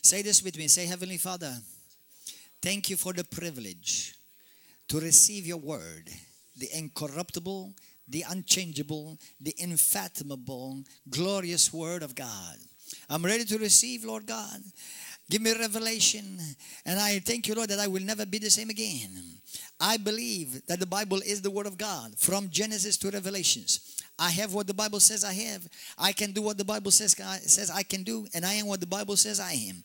Say this with me. Say, Heavenly Father, thank you for the privilege to receive your word, the incorruptible, the unchangeable, the infathomable, glorious word of God. I'm ready to receive, Lord God. Give me revelation. And I thank you, Lord, that I will never be the same again. I believe that the Bible is the word of God from Genesis to Revelations. I have what the Bible says I have. I can do what the Bible says I can do. And I am what the Bible says I am.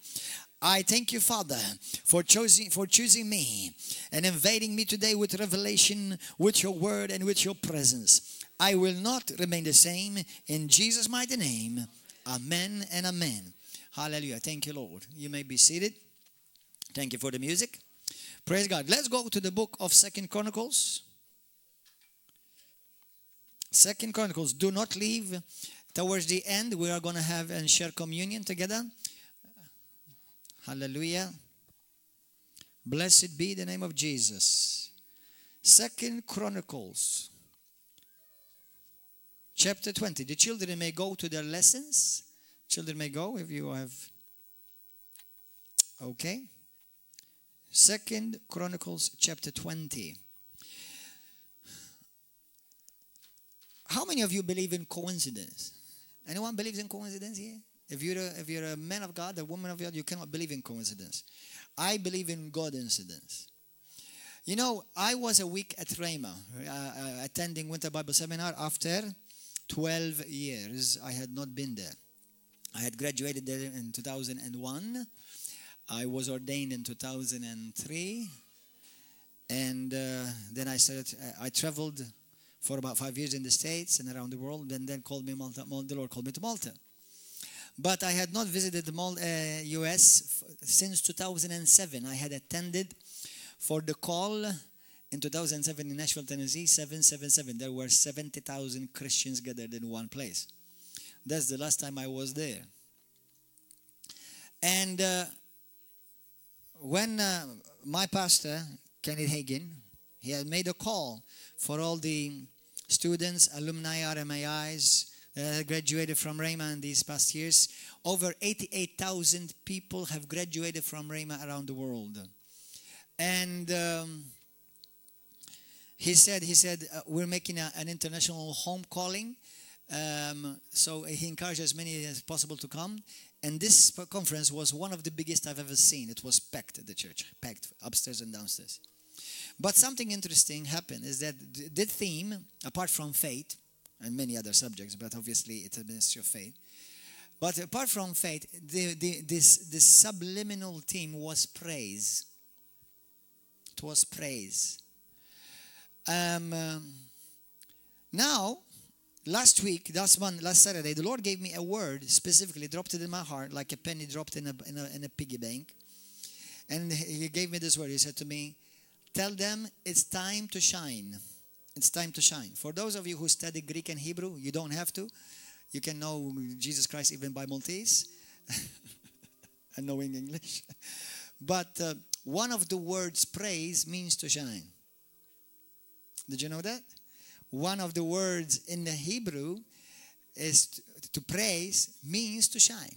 I thank you, Father, for choosing me and invading me today with revelation, with your word and with your presence. I will not remain the same. In Jesus' mighty name, amen and amen. Hallelujah. Thank you, Lord. You may be seated. Thank you for the music. Praise God. Let's go to the book of 2 Chronicles. 2 Chronicles. Do not leave. Towards the end, we are going to have and share communion together. Hallelujah. Blessed be the name of Jesus. 2 Chronicles. Chapter 20. The children may go to their lessons. Children may go if you have. Okay. 2 Chronicles chapter 20. How many of you believe in coincidence? Anyone believes in coincidence here? If you're a man of God, a woman of God, you cannot believe in coincidence. I believe in God incidence. You know, I was a week at Rhema, attending Winter Bible Seminar. After 12 years, I had not been there. I had graduated there in 2001. I was ordained in 2003. And then I traveled for about 5 years in the States and around the world. And then the Lord called me to Malta. But I had not visited the U.S. since 2007. I had attended for the call in 2007 in Nashville, Tennessee, 777. There were 70,000 Christians gathered in one place. That's the last time I was there. And when my pastor, Kenneth Hagin, he had made a call for all the students, alumni, RMIs, graduated from Rhema in these past years. Over 88,000 people have graduated from Rhema around the world. And he said, we're making an international home calling. So he encouraged as many as possible to come. And this conference was one of the biggest I've ever seen. It was packed at the church, packed upstairs and downstairs. But something interesting happened is that the theme, apart from faith, and many other subjects, but obviously it's a ministry of faith. But apart from faith, this subliminal theme was praise. It was praise. Now, last Saturday, the Lord gave me a word, specifically dropped it in my heart, like a penny dropped in a piggy bank. And he gave me this word. He said to me, tell them it's time to shine. It's time to shine. For those of you who study Greek and Hebrew, you don't have to. You can know Jesus Christ even by Maltese and knowing English. But one of the words praise means to shine. Did you know that? One of the words in the Hebrew is to praise means to shine.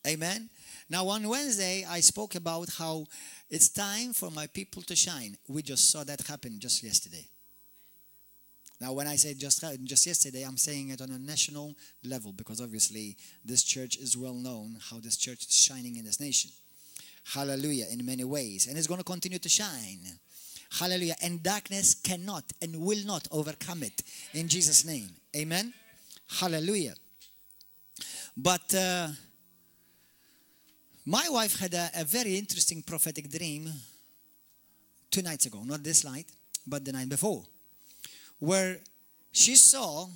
Amen. Now on Wednesday, I spoke about how it's time for my people to shine. We just saw that happen just yesterday. Now when I say just yesterday, I'm saying it on a national level because obviously this church is well known how this church is shining in this nation. Hallelujah, in many ways. And it's going to continue to shine. Hallelujah. And darkness cannot and will not overcome it in Jesus' name. Amen. Hallelujah. But my wife had a very interesting prophetic dream 2 nights ago. Not this night, but the night before. Where she saw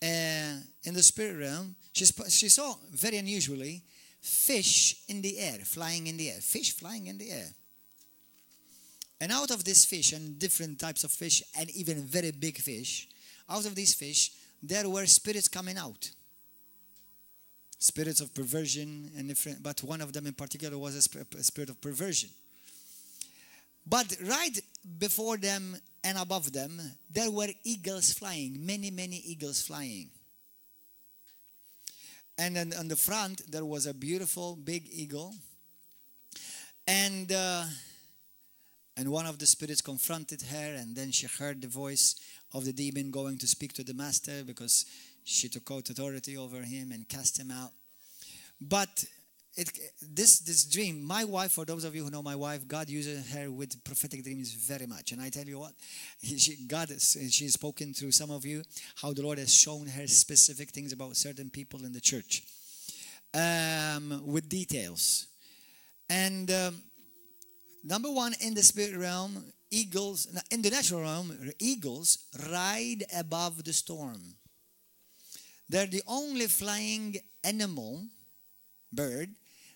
in the spirit realm, she saw very unusually fish in the air, flying in the air. Fish flying in the air. And out of this fish and different types of fish and even very big fish, out of these fish, there were spirits coming out. Spirits of perversion, and different, but one of them in particular was a spirit of perversion. But right before them and above them, there were eagles flying, many, many eagles flying. And then on the front, there was a beautiful big eagle. And one of the spirits confronted her, and then she heard the voice of the demon going to speak to the master because she took out authority over him and cast him out. But this dream, my wife, for those of you who know my wife, God uses her with prophetic dreams very much. And I tell you what, she's spoken through some of you how the Lord has shown her specific things about certain people in the church with details. And number one, in the spirit realm, in the natural realm, eagles ride above the storm. They're the only flying bird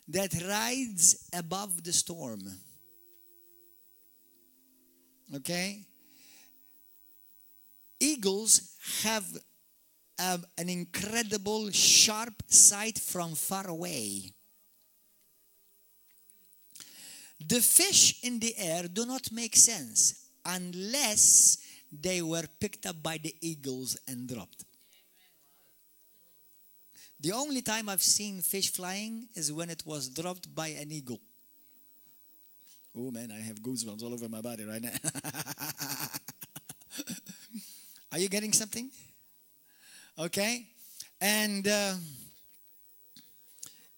that rides above the storm. Okay? Eagles have an incredible sharp sight from far away. The fish in the air do not make sense unless they were picked up by the eagles and dropped. The only time I've seen fish flying is when it was dropped by an eagle. Oh man, I have goosebumps all over my body right now. Are you getting something? Okay. And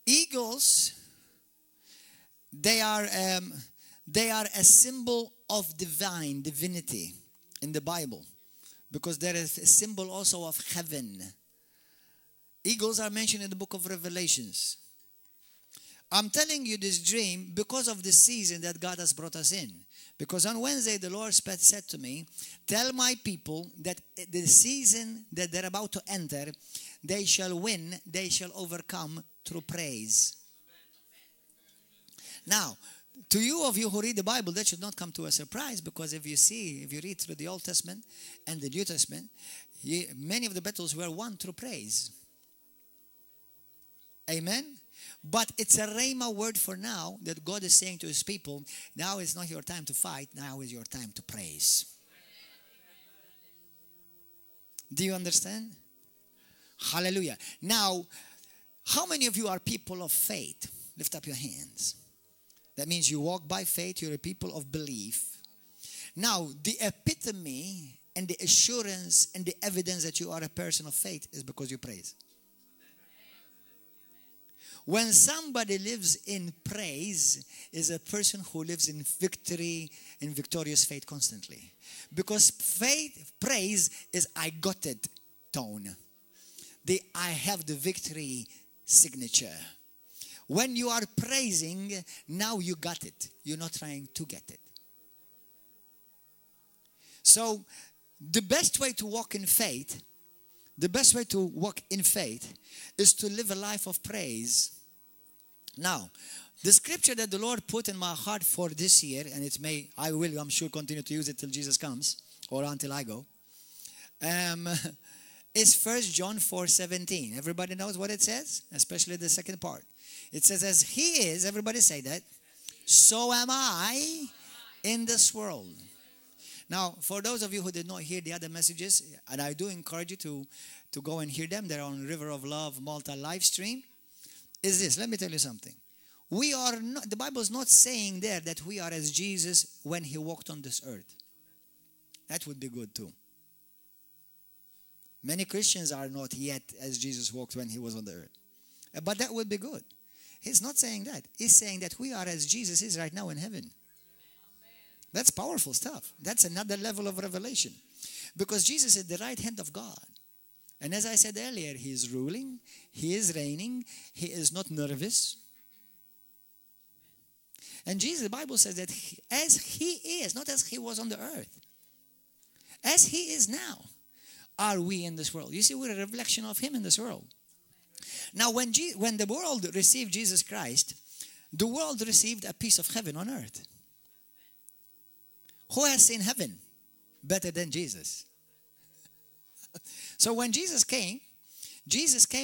eagles, they are a symbol of divinity in the Bible, because there is a symbol also of heaven. Eagles are mentioned in the book of Revelations. I'm telling you this dream because of the season that God has brought us in. Because on Wednesday, the Lord said to me, tell my people that the season that they're about to enter, they shall win, they shall overcome through praise. Now, to you of you who read the Bible, that should not come to a surprise, because if you read through the Old Testament and the New Testament, many of the battles were won through praise. Amen? But it's a rhema word for now that God is saying to his people, now is not your time to fight, now is your time to praise. Do you understand? Hallelujah. Now, how many of you are people of faith? Lift up your hands. That means you walk by faith, you're a people of belief. Now, the epitome and the assurance and the evidence that you are a person of faith is because you praise. When somebody lives in praise, is a person who lives in victory, in victorious faith constantly. Because praise is I got it tone. I have the victory signature. When you are praising, now you got it. You're not trying to get it. So, the best way to walk in faith, is to live a life of praise. Now, the scripture that the Lord put in my heart for this year, and I'm sure, continue to use it till Jesus comes, or until I go, is 1 John 4:17. Everybody knows what it says, especially the second part. It says, as he is, everybody say that, so am I in this world. Now, for those of you who did not hear the other messages, and I do encourage you to go and hear them, they're on riveroflovemalta live stream, is this. Let me tell you something. The Bible is not saying there that we are as Jesus when he walked on this earth. That would be good too. Many Christians are not yet as Jesus walked when he was on the earth. But that would be good. He's not saying that. He's saying that we are as Jesus is right now in heaven. That's powerful stuff. That's another level of revelation. Because Jesus is at the right hand of God. And as I said earlier, he is ruling, he is reigning, he is not nervous. And Jesus, the Bible says that as he is, not as he was on the earth, as he is now, are we in this world. You see, we're a reflection of him in this world. Now, when the world received Jesus Christ, the world received a piece of heaven on earth. Who has seen heaven better than Jesus? So when Jesus came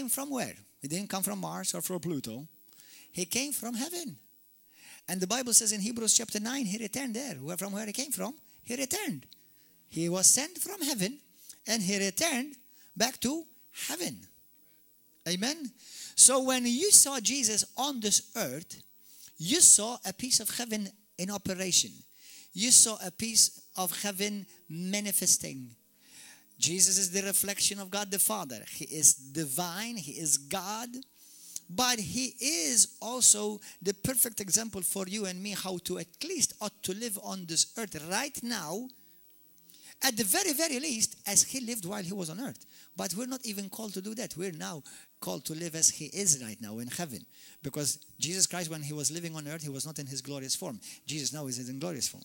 from where? He didn't come from Mars or from Pluto. He came from heaven. And the Bible says in Hebrews chapter 9, he returned there. From where he came from, he returned. He was sent from heaven and he returned back to heaven. Amen? So when you saw Jesus on this earth, you saw a piece of heaven in operation. You saw a piece of heaven manifesting. Jesus is the reflection of God the Father. He is divine. He is God. But he is also the perfect example for you and me how to at least ought to live on this earth right now, at the very, very least, as he lived while he was on earth. But we're not even called to do that. We're now called to live as he is right now in heaven. Because Jesus Christ, when he was living on earth, he was not in his glorious form. Jesus now is in glorious form.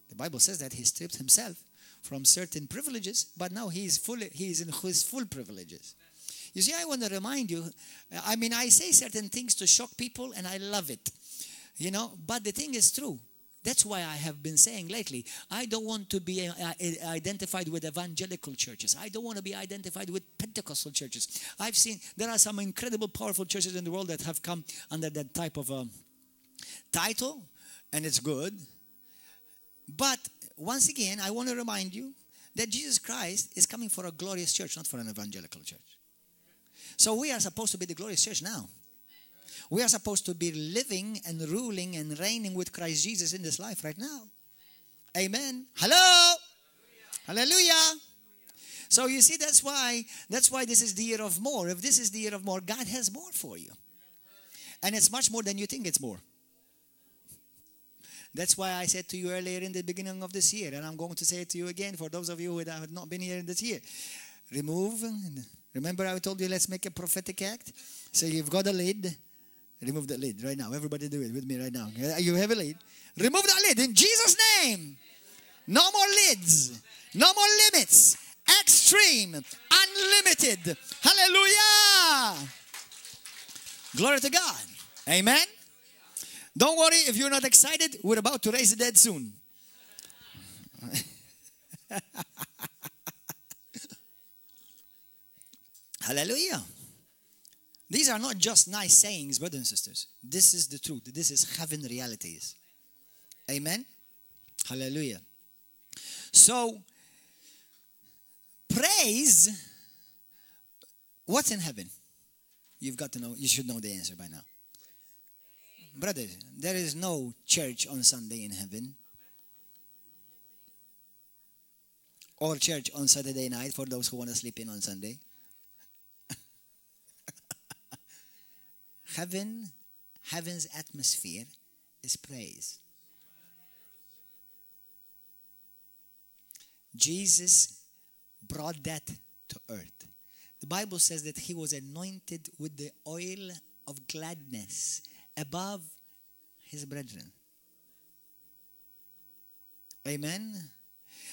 The Bible says that he stripped himself from certain privileges, but now he is in his full privileges. You see, I want to remind you, I say certain things to shock people, and I love it. But the thing is true. That's why I have been saying lately, I don't want to be identified with evangelical churches. I don't want to be identified with Pentecostal churches. I've seen there are some incredible, powerful churches in the world that have come under that type of title, and it's good. But once again, I want to remind you that Jesus Christ is coming for a glorious church, not for an evangelical church. So we are supposed to be the glorious church now. We are supposed to be living and ruling and reigning with Christ Jesus in this life right now. Amen. Hello. Hallelujah. So you see, that's why this is the year of more. If this is the year of more, God has more for you. And it's much more than you think it's more. That's why I said to you earlier in the beginning of this year, and I'm going to say it to you again for those of you who have not been here this year. Remember I told you, let's make a prophetic act? So you've got a lid. Remove the lid right now. Everybody do it with me right now. You have a lid. Remove that lid in Jesus' name. No more lids. No more limits. Extreme. Unlimited. Hallelujah. Glory to God. Amen. Don't worry if you're not excited. We're about to raise the dead soon. Hallelujah. These are not just nice sayings, brothers and sisters. This is the truth. This is heaven realities. Amen. Hallelujah. So, praise. What's in heaven? You've got to know. You should know the answer by now. Brothers, there is no church on Sunday in heaven. Or church on Saturday night for those who want to sleep in on Sunday. Heaven's atmosphere is praise. Jesus brought that to earth. The Bible says that he was anointed with the oil of gladness above his brethren. Amen.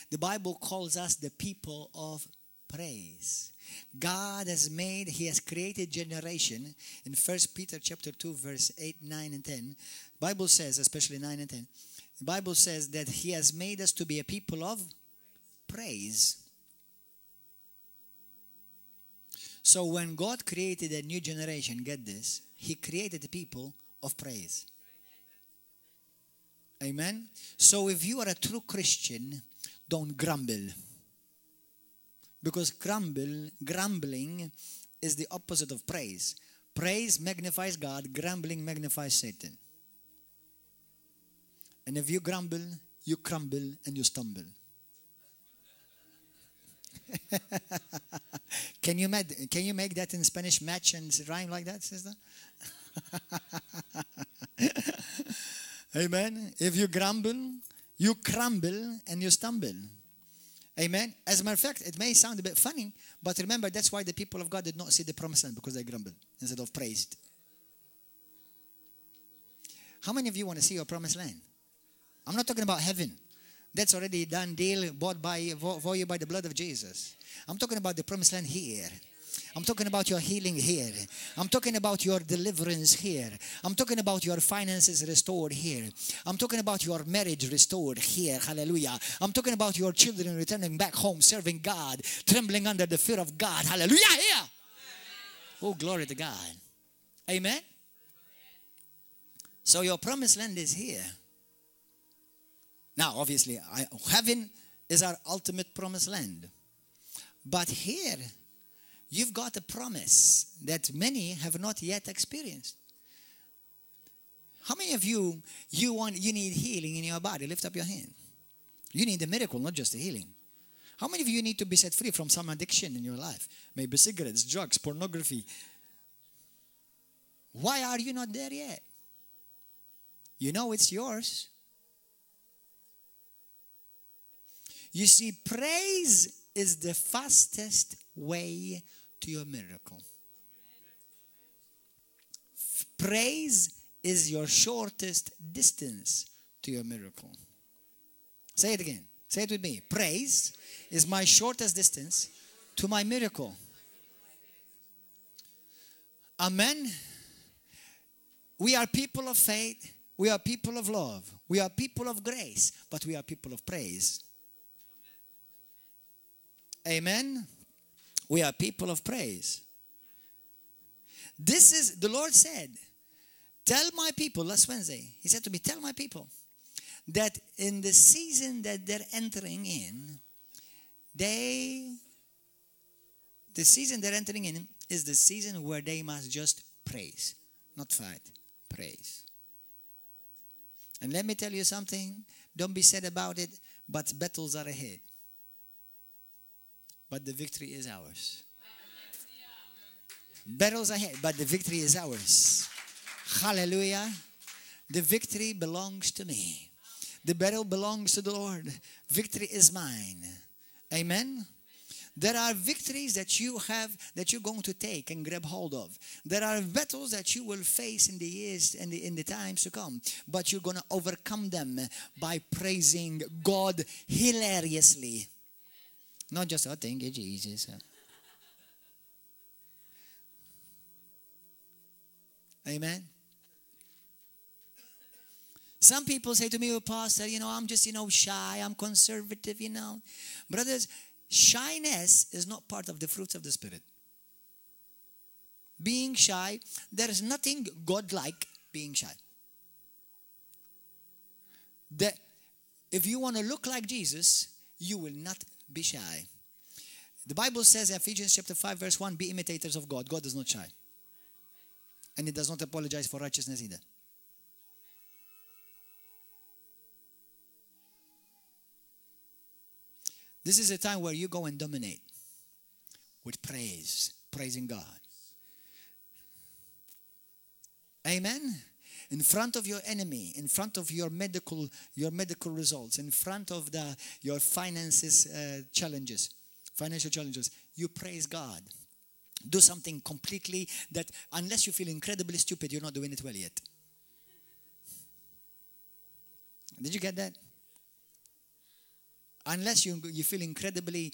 The Bible calls us the people of praise. God he has created generation. In 1 Peter chapter 2 verse 8, 9 and 10, Bible says, especially 9 and 10, the Bible says that he has made us to be a people of praise. So when God created a new generation, get this, he created a people of praise. Amen. So if you are a true Christian, don't grumble. Because grumbling is the opposite of praise. Praise magnifies God, grumbling magnifies Satan. And if you grumble, you crumble and you stumble. Can you make that in Spanish match and rhyme like that, sister? Amen. If you grumble, you crumble and you stumble. Amen. As a matter of fact, it may sound a bit funny, but remember, that's why the people of God did not see the promised land, because they grumbled instead of praised. How many of you want to see your promised land? I'm not talking about heaven. That's already done deal, bought for you by the blood of Jesus. I'm talking about the promised land here. I'm talking about your healing here. I'm talking about your deliverance here. I'm talking about your finances restored here. I'm talking about your marriage restored here. Hallelujah. I'm talking about your children returning back home, serving God, trembling under the fear of God. Hallelujah. Here. Oh, glory to God. Amen. So your promised land is here. Now, obviously, heaven is our ultimate promised land. But here, you've got a promise that many have not yet experienced. How many of you need healing in your body? Lift up your hand. You need a miracle, not just a healing. How many of you need to be set free from some addiction in your life? Maybe cigarettes, drugs, pornography. Why are you not there yet? You know it's yours. You see, praise is the fastest way to your miracle. Praise is your shortest distance to your miracle. Say it again. Say it with me. Praise is my shortest distance to my miracle. Amen. We are people of faith. We are people of love. We are people of grace. But we are people of praise. Amen. We are people of praise. This is, the Lord said, tell my people, last Wednesday, He said to me, tell my people that in the season that they're entering in, the season they're entering in is the season where they must just praise, not fight, praise. And let me tell you something, don't be sad about it, but battles are ahead. But the victory is ours. Battles ahead, but the victory is ours. Hallelujah. The victory belongs to me. The battle belongs to the Lord. Victory is mine. Amen. There are victories that you have, that you're going to take and grab hold of. There are battles that you will face in the years and in the times to come. But you're going to overcome them by praising God hilariously. Not just, oh, thank you, Jesus. Amen. Some people say to me, oh, Pastor, I'm just, shy. I'm conservative, Brothers, shyness is not part of the fruits of the Spirit. Being shy, there is nothing godlike being shy. If you want to look like Jesus, you will not be shy. The Bible says, Ephesians chapter 5, verse 1, be imitators of God. God is not shy. And He does not apologize for righteousness either. This is a time where you go and dominate with praise, praising God. Amen. In front of your enemy, in front of your medical results, in front of your finances financial challenges, you praise God. Do something completely that, unless you feel incredibly stupid, you're not doing it well yet. Did you get that? Unless you feel incredibly,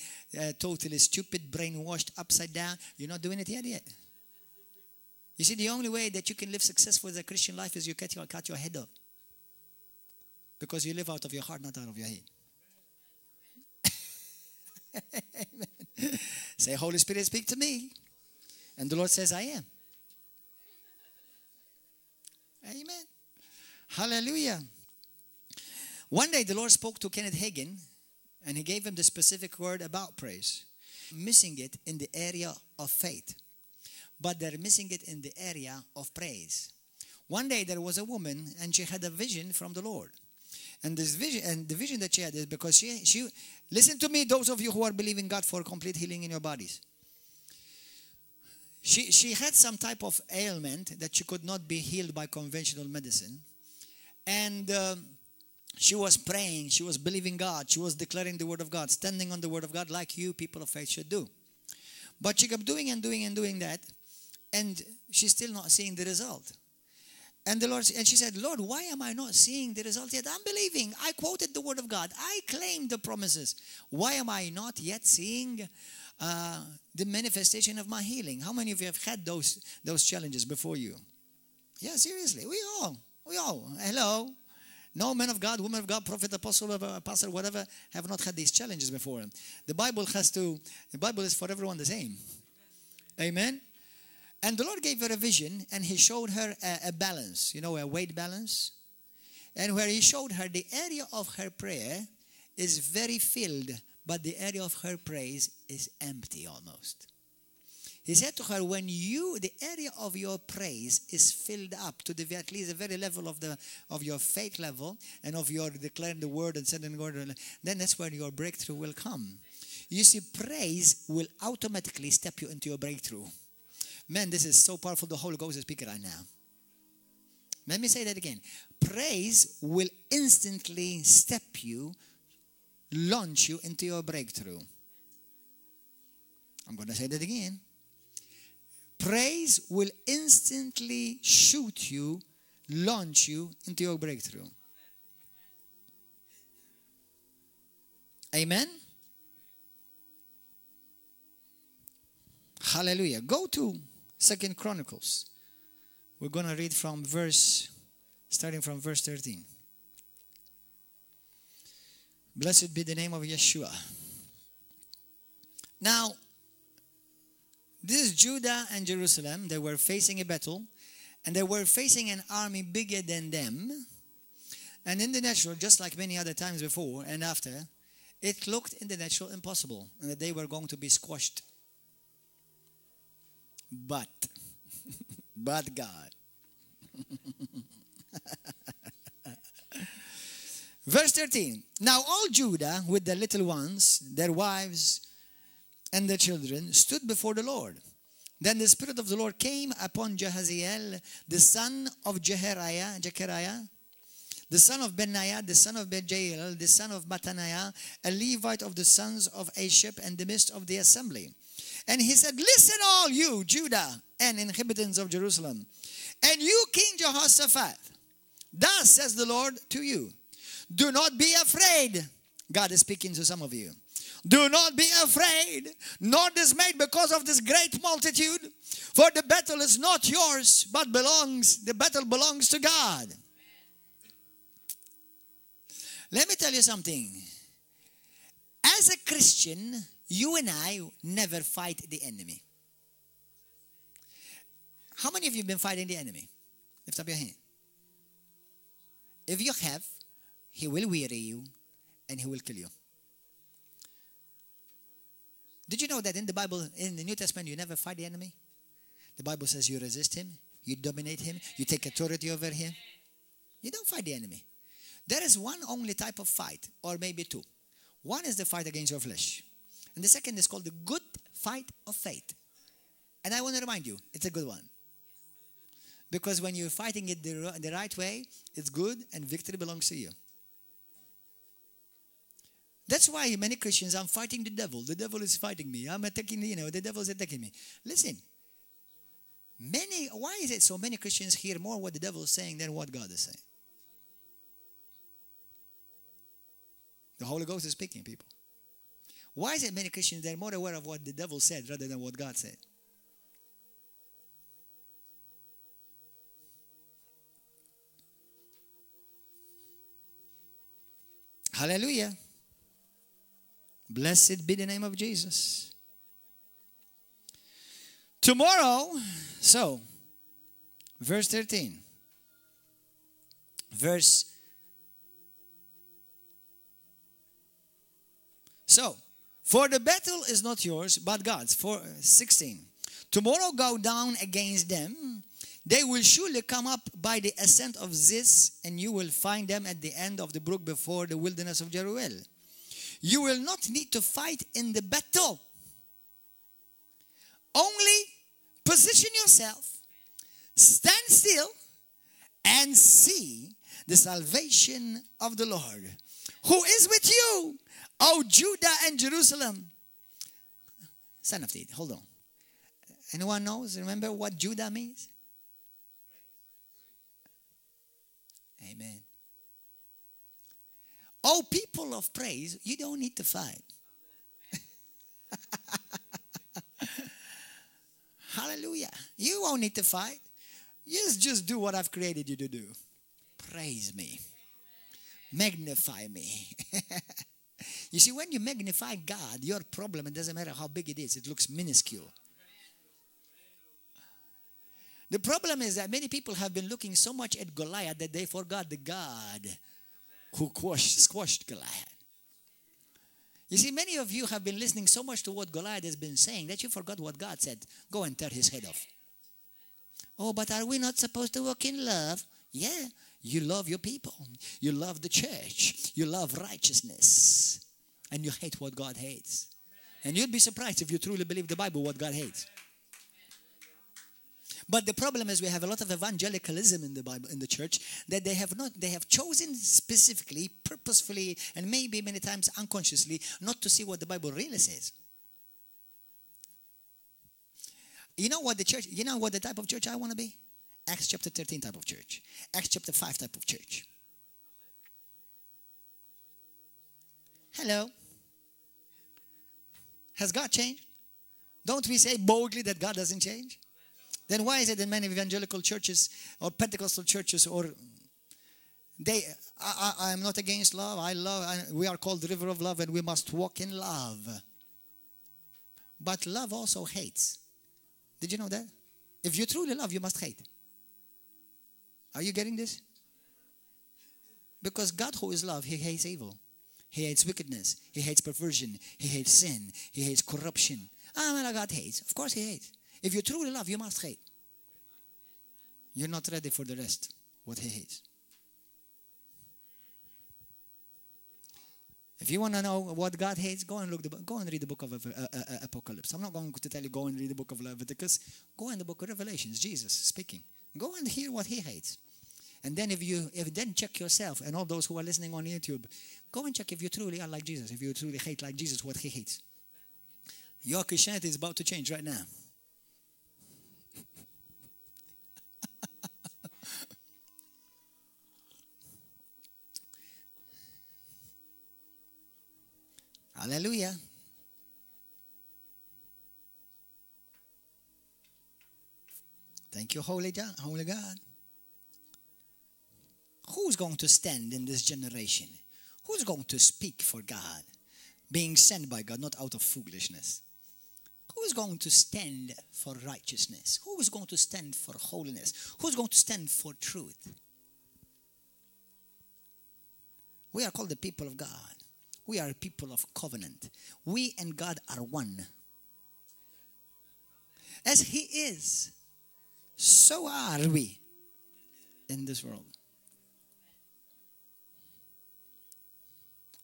totally stupid, brainwashed, upside down, you're not doing it yet. You see, the only way that you can live successful as a Christian life is you cut your head off. Because you live out of your heart, not out of your head. Amen. Say, Holy Spirit, speak to me. And the Lord says, I am. Amen. Hallelujah. One day the Lord spoke to Kenneth Hagin, and He gave him the specific word about praise. Missing it in the area of faith, but they're missing it in the area of praise. One day there was a woman, and she had a vision from the Lord. And this vision, and the vision that she had is because she listen to me, those of you who are believing God for complete healing in your bodies. She had some type of ailment that she could not be healed by conventional medicine. And she was praying, she was believing God, she was declaring the word of God, standing on the word of God like you people of faith should do. But she kept doing that, and she's still not seeing the result. And she said, Lord, why am I not seeing the result yet? I'm believing. I quoted the word of God. I claimed the promises. Why am I not yet seeing the manifestation of my healing? How many of you have had those challenges before you? Yeah, seriously. We all. Hello. No man of God, woman of God, prophet, apostle, pastor, whatever, have not had these challenges before. The Bible is for everyone the same. Amen. And the Lord gave her a vision, and He showed her a balance, a weight balance. And where He showed her the area of her prayer is very filled, but the area of her praise is empty almost. He said to her, when the area of your praise is filled up to at least the very level of your faith level and of your declaring the word and sending the word, then that's where your breakthrough will come. You see, praise will automatically step you into your breakthrough. Man, this is so powerful. The Holy Ghost is speaking right now. Let me say that again. Praise will instantly step you, launch you into your breakthrough. I'm going to say that again. Praise will instantly shoot you, launch you into your breakthrough. Amen? Hallelujah. Go to 2 Chronicles. We're going to read starting from verse 13. Blessed be the name of Yeshua. Now, this Judah and Jerusalem, they were facing a battle, and they were facing an army bigger than them. And in the natural, just like many other times before and after, it looked in the natural impossible, and that they were going to be squashed. But God. Verse 13. Now all Judah with their little ones, their wives, and their children stood before the Lord. Then the Spirit of the Lord came upon Jahaziel, the son of Jechariah, the son of Benaiah, the son of Bejael, the son of Mattaniah, a Levite of the sons of Ashab, in the midst of the assembly. And he said, listen all you, Judah and inhabitants of Jerusalem, and you, King Jehoshaphat, thus says the Lord to you, do not be afraid. God is speaking to some of you. Do not be afraid, nor dismayed because of this great multitude, for the battle is not yours, but the battle belongs to God. Let me tell you something. As a Christian, you and I never fight the enemy. How many of you have been fighting the enemy? Lift up your hand. If you have, he will weary you and he will kill you. Did you know that in the Bible, in the New Testament, you never fight the enemy? The Bible says you resist him, you dominate him, you take authority over him. You don't fight the enemy. There is one only type of fight, or maybe two. One is the fight against your flesh. And the second is called the good fight of faith. And I want to remind you, it's a good one. Because when you're fighting it the right way, it's good and victory belongs to you. That's why many Christians, I'm fighting the devil. The devil is fighting me. I'm attacking, the devil is attacking me. Listen, why is it so many Christians hear more what the devil is saying than what God is saying? The Holy Ghost is speaking, people. Why is it many Christians, they're more aware of what the devil said rather than what God said? Hallelujah. Blessed be the name of Jesus. Tomorrow, verse 13. For the battle is not yours, but God's. 16. Tomorrow go down against them. They will surely come up by the ascent of Ziz, and you will find them at the end of the brook before the wilderness of Jeruel. You will not need to fight in the battle. Only position yourself, stand still, and see the salvation of the Lord, who is with you, O Judah and Jerusalem. Son of David, hold on. Anyone knows, remember what Judah means? Amen. Oh, people of praise, you don't need to fight. Hallelujah. You won't need to fight. Just do what I've created you to do. Praise me. Magnify me. You see, when you magnify God, your problem, it doesn't matter how big it is, it looks minuscule. The problem is that many people have been looking so much at Goliath that they forgot the God who squashed Goliath. You see, many of you have been listening so much to what Goliath has been saying that you forgot what God said. Go and tear his head off. Oh, but are we not supposed to walk in love? Yeah, you love your people. You love the church. You love righteousness. And you hate what God hates. And you'd be surprised if you truly believe the Bible, what God hates. But the problem is we have a lot of evangelicalism in the Bible, in the church, that they have chosen specifically, purposefully, and maybe many times unconsciously, not to see what the Bible really says. You know what the type of church I want to be? Acts chapter 13 type of church. Acts chapter 5 type of church. Hello. Has God changed? Don't we say boldly that God doesn't change? Then why is it in many evangelical churches or Pentecostal churches I am not against love. We are called the river of love and we must walk in love. But love also hates. Did you know that? If you truly love, you must hate. Are you getting this? Because God, who is love, he hates evil. He hates wickedness. He hates perversion. He hates sin. He hates corruption. God hates. Of course he hates. If you truly love, you must hate. You're not ready for the rest, what he hates. If you want to know what God hates, go and read the book of Apocalypse. I'm not going to tell you go and read the book of Leviticus. Go in the book of Revelations, Jesus speaking. Go and hear what he hates. And then then check yourself and all those who are listening on YouTube, go and check if you truly are like Jesus, if you truly hate like Jesus, what he hates. Your Christianity is about to change right now. Hallelujah. Thank you, Holy God. Who's going to stand in this generation? Who's going to speak for God? Being sent by God, not out of foolishness. Who is going to stand for righteousness? Who is going to stand for holiness? Who's going to stand for truth? We are called the people of God. We are a people of covenant. We and God are one. As he is, so are we in this world.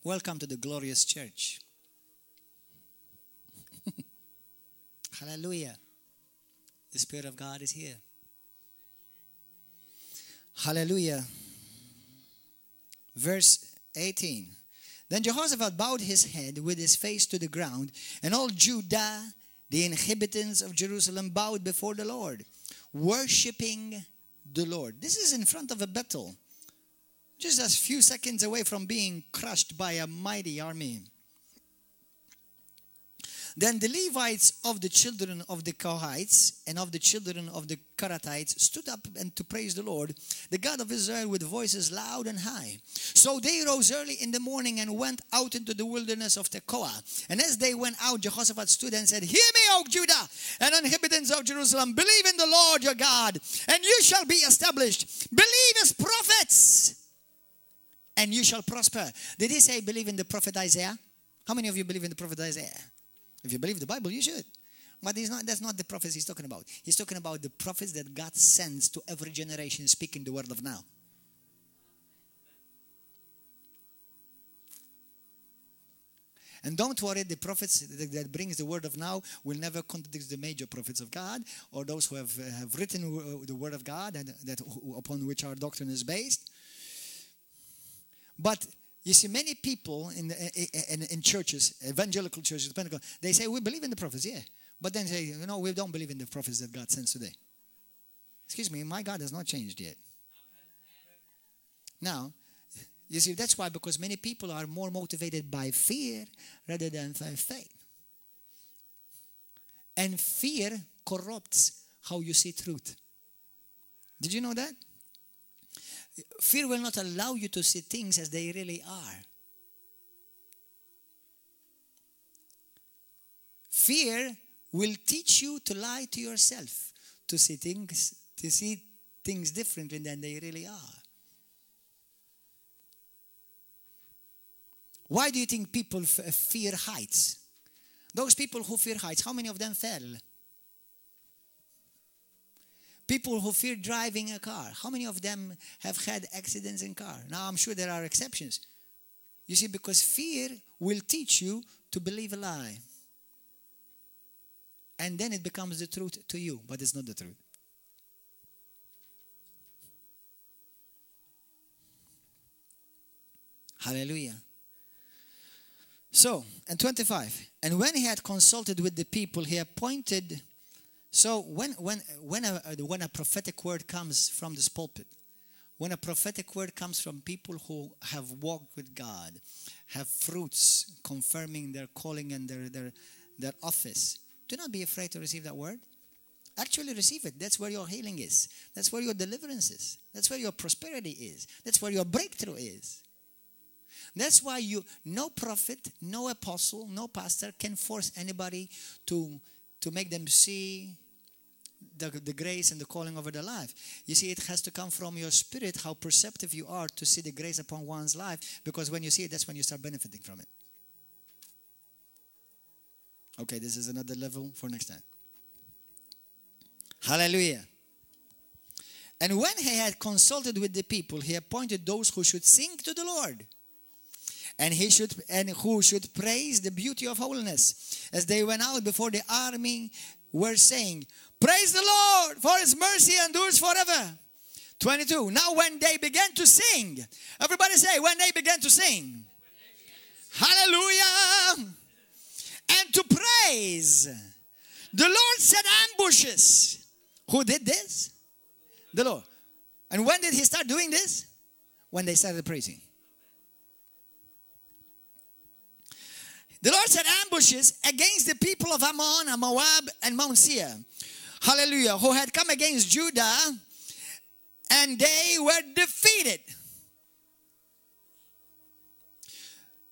Welcome to the glorious church. Hallelujah. The Spirit of God is here. Hallelujah. Verse 18. Then Jehoshaphat bowed his head with his face to the ground, and all Judah, the inhabitants of Jerusalem, bowed before the Lord, worshiping the Lord. This is in front of a battle, just a few seconds away from being crushed by a mighty army. Then the Levites of the children of the Kohathites and of the children of the Kerethites stood up and to praise the Lord, the God of Israel, with voices loud and high. So they rose early in the morning and went out into the wilderness of Tekoa. And as they went out, Jehoshaphat stood and said, "Hear me, O Judah and inhabitants of Jerusalem. Believe in the Lord your God, and you shall be established. Believe his prophets, and you shall prosper." Did he say believe in the prophet Isaiah? How many of you believe in the prophet Isaiah? If you believe the Bible, you should. But that's not the prophets he's talking about. He's talking about the prophets that God sends to every generation speaking the word of now. And don't worry, the prophets that brings the word of now will never contradict the major prophets of God or those who have written the word of God and upon which our doctrine is based. But you see, many people in churches, evangelical churches, they say, we believe in the prophets, yeah. But then say, no, we don't believe in the prophets that God sends today. Excuse me, my God has not changed yet. Now, you see, that's why, because many people are more motivated by fear rather than by faith. And fear corrupts how you see truth. Did you know that? Fear will not allow you to see things as they really are. Fear will teach you to lie to yourself, to see things differently than they really are. Why do you think people fear heights? Those people who fear heights, how many of them fell? People who fear driving a car, how many of them have had accidents in car? Now, I'm sure there are exceptions. You see, because fear will teach you to believe a lie. And then it becomes the truth to you, but it's not the truth. Hallelujah. So, and 25. And when he had consulted with the people, he appointed. So when a prophetic word comes from this pulpit, when a prophetic word comes from people who have walked with God, have fruits confirming their calling and their office, do not be afraid to receive that word. Actually receive it. That's where your healing is. That's where your deliverance is. That's where your prosperity is. That's where your breakthrough is. That's why no prophet, no apostle, no pastor can force anybody to make them see the grace and the calling over their life. You see, it has to come from your spirit, how perceptive you are to see the grace upon one's life, because when you see it, that's when you start benefiting from it. Okay, this is another level for next time. Hallelujah. And when he had consulted with the people, he appointed those who should sing to the Lord. And who should praise the beauty of holiness. As they went out before the army, were saying, praise the Lord, for his mercy endures forever. 22. Now when they began to sing, everybody say, when they began to sing. Hallelujah. And to praise. The Lord set ambushes. Who did this? The Lord. And when did he start doing this? When they started praising. The Lord set ambushes against the people of Ammon and Moab and Mount Seir. Hallelujah. Who had come against Judah, and they were defeated.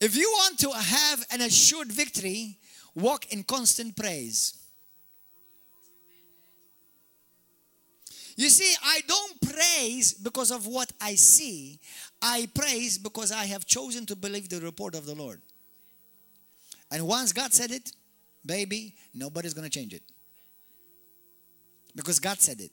If you want to have an assured victory, walk in constant praise. You see, I don't praise because of what I see. I praise because I have chosen to believe the report of the Lord. And once God said it, baby, nobody's going to change it. Because God said it.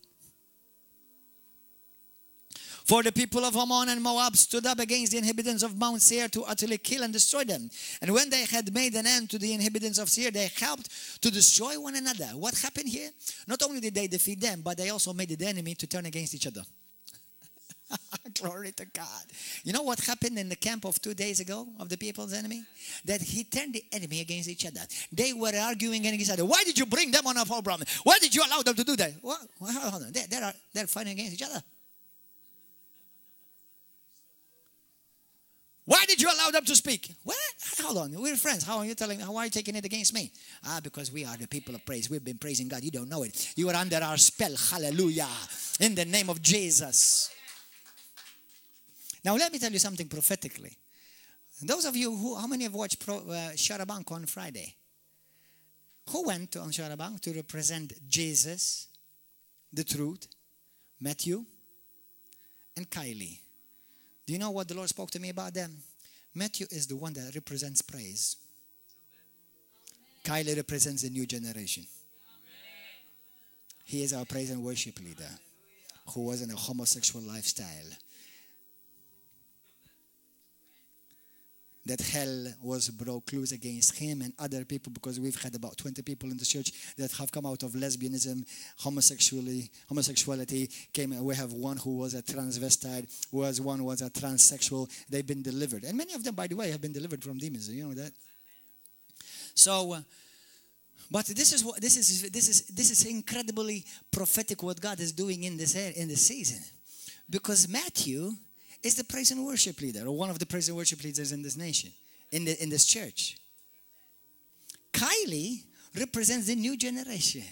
For the people of Ammon and Moab stood up against the inhabitants of Mount Seir to utterly kill and destroy them. And when they had made an end to the inhabitants of Seir, they helped to destroy one another. What happened here? Not only did they defeat them, but they also made the enemy to turn against each other. Glory to God. You know what happened in the camp of 2 days ago of the people's enemy? That he turned the enemy against each other. They were arguing against each other. Why did you bring them on our program? Why did you allow them to do that? Well, hold on. They're fighting against each other. Why did you allow them to speak? What? Hold on. We're friends. How are you telling me? Why are you taking it against me? Because we are the people of praise. We've been praising God. You don't know it. You are under our spell. Hallelujah. In the name of Jesus. Now, let me tell you something prophetically. Those of you how many have watched Sharabank on Friday? Who went on Sharabank to represent Jesus, the truth, Matthew, and Kylie? Do you know what the Lord spoke to me about them? Matthew is the one that represents praise. Kylie represents the new generation. He is our praise and worship leader who was in a homosexual lifestyle. That hell was broke loose against him and other people, because we've had about 20 people in the church that have come out of lesbianism, homosexuality. We have one who was a transvestite, one was a transsexual. They've been delivered. And many of them, by the way, have been delivered from demons. You know that? So, but this is incredibly prophetic what God is doing in this season. Because Matthew is the praise and worship leader, or one of the praise and worship leaders in this nation, in this church. Kylie represents the new generation.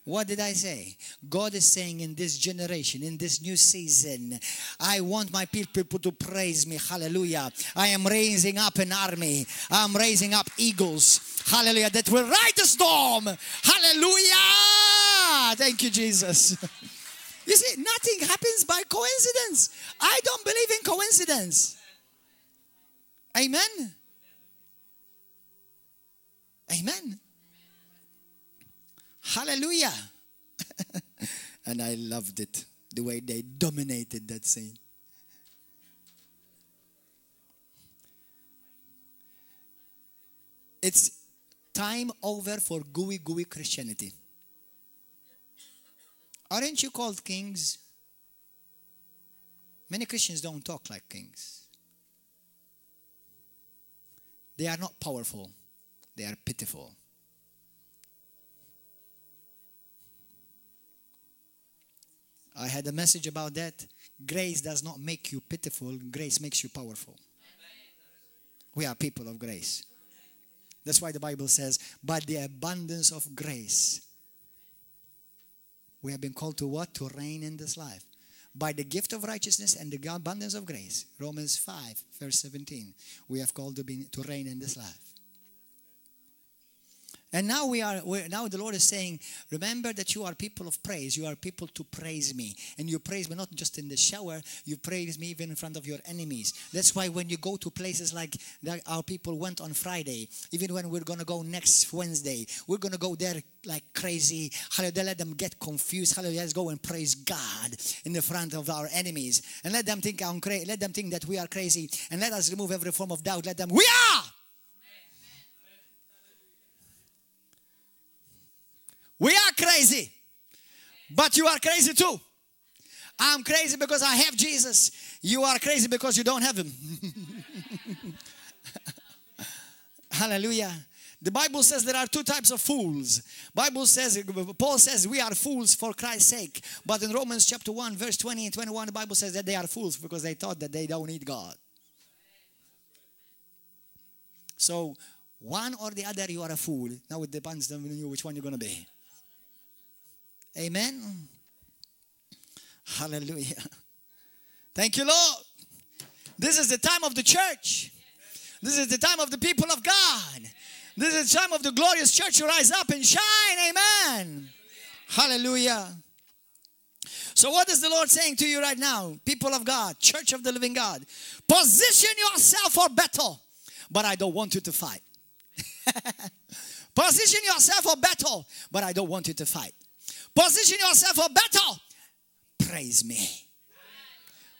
What did I say? God is saying in this generation, in this new season, I want my people to praise me. Hallelujah. I am raising up an army. I'm raising up eagles. Hallelujah. That will ride the storm. Hallelujah. Thank you, Jesus. You see, nothing happens by coincidence. I don't believe in coincidence. Amen? Amen. Hallelujah. And I loved it, the way they dominated that scene. It's time over for gooey Christianity. Aren't you called kings? Many Christians don't talk like kings. They are not powerful. They are pitiful. I had a message about that. Grace does not make you pitiful. Grace makes you powerful. We are people of grace. That's why the Bible says, by the abundance of grace, we have been called to what? To reign in this life. By the gift of righteousness and the abundance of grace. Romans 5, verse 17. We have called to reign in this life. And now now the Lord is saying, remember that you are people of praise. You are people to praise me. And you praise me not just in the shower, you praise me even in front of your enemies. That's why when you go to places like that our people went on Friday, even when we're going to go next Wednesday, we're going to go there like crazy. Hallelujah, let them get confused. Hallelujah, let's go and praise God in the front of our enemies. And let them think that we are crazy. And let us remove every form of doubt. Let them, we are! We are crazy, but you are crazy too. I'm crazy because I have Jesus. You are crazy because you don't have him. Hallelujah. The Bible says there are two types of fools. Paul says we are fools for Christ's sake. But in Romans chapter 1, verse 20 and 21, the Bible says that they are fools because they thought that they don't need God. So one or the other, you are a fool. Now it depends on you which one you're going to be. Amen. Hallelujah. Thank you, Lord. This is the time of the church. This is the time of the people of God. This is the time of the glorious church to rise up and shine. Amen. Hallelujah. So what is the Lord saying to you right now? People of God, church of the living God. Position yourself for battle. But I don't want you to fight. Position yourself for battle. But I don't want you to fight. Position yourself for battle. Praise me.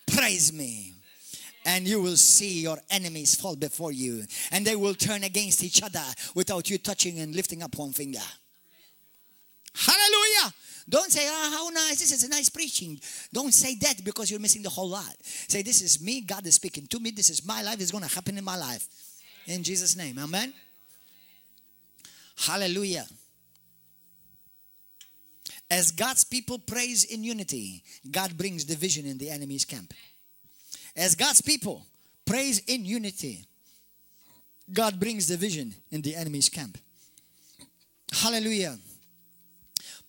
Praise me. And you will see your enemies fall before you. And they will turn against each other without you touching and lifting up one finger. Hallelujah. Don't say, how nice. This is a nice preaching. Don't say that because you're missing the whole lot. Say, this is me. God is speaking to me. This is my life. It's going to happen in my life. In Jesus' name. Amen. Hallelujah. As God's people praise in unity, God brings division in the enemy's camp. As God's people praise in unity, God brings division in the enemy's camp. Hallelujah.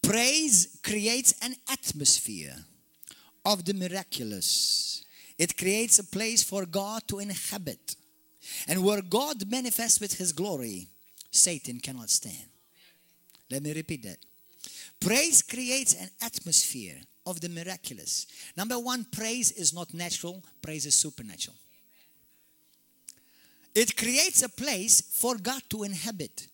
Praise creates an atmosphere of the miraculous. It creates a place for God to inhabit. And where God manifests with his glory, Satan cannot stand. Let me repeat that. Praise creates an atmosphere of the miraculous. Number one, praise is not natural. Praise is supernatural. It creates a place for God to inhabit.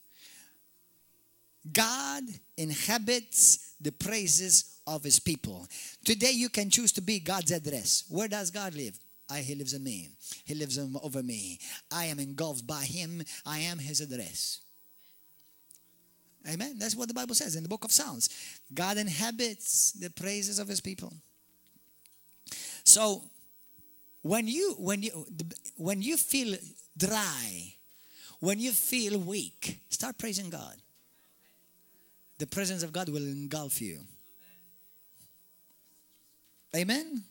God inhabits the praises of his people. Today you can choose to be God's address. Where does God live? He lives in me. He lives over me. I am engulfed by him. I am his address. Amen. That's what the Bible says in the book of Psalms. God inhabits the praises of his people. So when you feel dry, when you feel weak, start praising God. The presence of God will engulf you. Amen.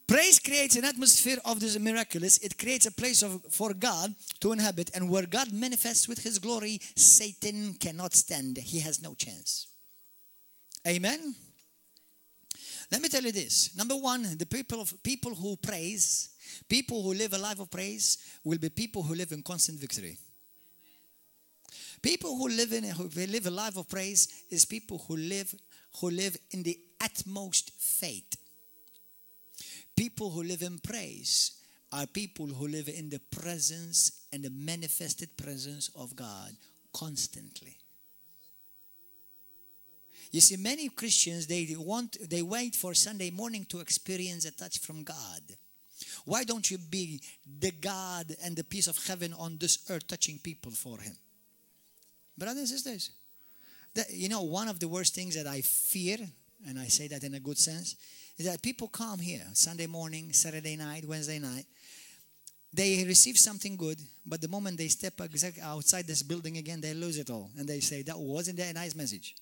Praise creates an atmosphere of this miraculous. It creates a place for God to inhabit. And where God manifests with his glory, Satan cannot stand. He has no chance. Amen. Let me tell you this. Number one, the people who praise, people who live a life of praise, will be people who live in constant victory. People who live a life of praise is people who live in the utmost faith. People who live in praise are people who live in the presence and the manifested presence of God constantly. You see, many Christians, they wait for Sunday morning to experience a touch from God. Why don't you be the God and the peace of heaven on this earth touching people for him? Brothers and sisters, one of the worst things that I fear, and I say that in a good sense, is that people come here Sunday morning, Saturday night, Wednesday night. They receive something good, but the moment they step outside this building again, they lose it all. And they say, that wasn't a nice message.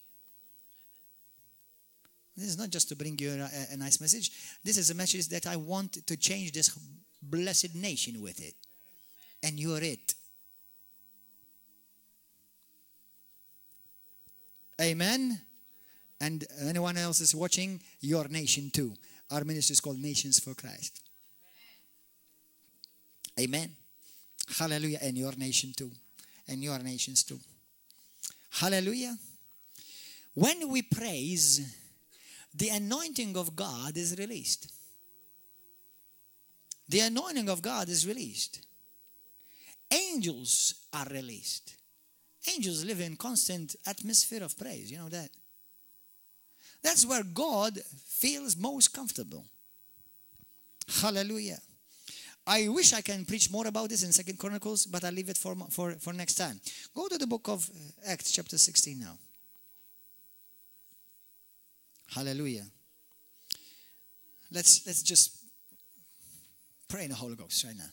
This is not just to bring you a nice message. This is a message that I want to change this blessed nation with it. And you're it. Amen. And anyone else is watching, your nation too. Our ministry is called Nations for Christ. Amen. Hallelujah. And your nation too. And your nations too. Hallelujah. When we praise, the anointing of God is released. The anointing of God is released. Angels are released. Angels live in constant atmosphere of praise. You know that? That's where God feels most comfortable. Hallelujah. I wish I can preach more about this in 2 Chronicles, but I'll leave it for next time. Go to the book of Acts chapter 16 now. Hallelujah. Let's just pray in the Holy Ghost right now.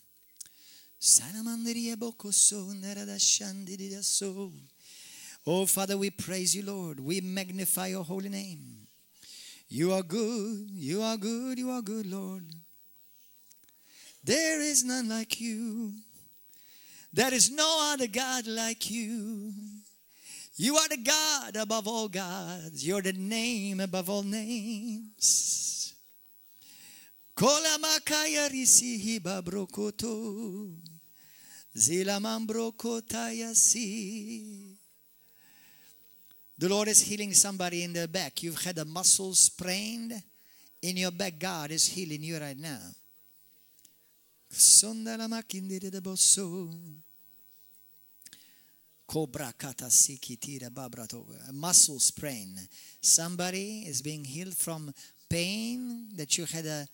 Oh, Father, we praise you, Lord. We magnify your holy name. You are good, you are good, you are good, Lord. There is none like you. There is no other God like you. You are the God above all gods. You're the name above all names. Kolamakaya risihiba brokoto. Zilaman brokotaya si. The Lord is healing somebody in the back. You've had a muscle sprained in your back. God is healing you right now. A muscle sprain. Somebody is being healed from pain that you had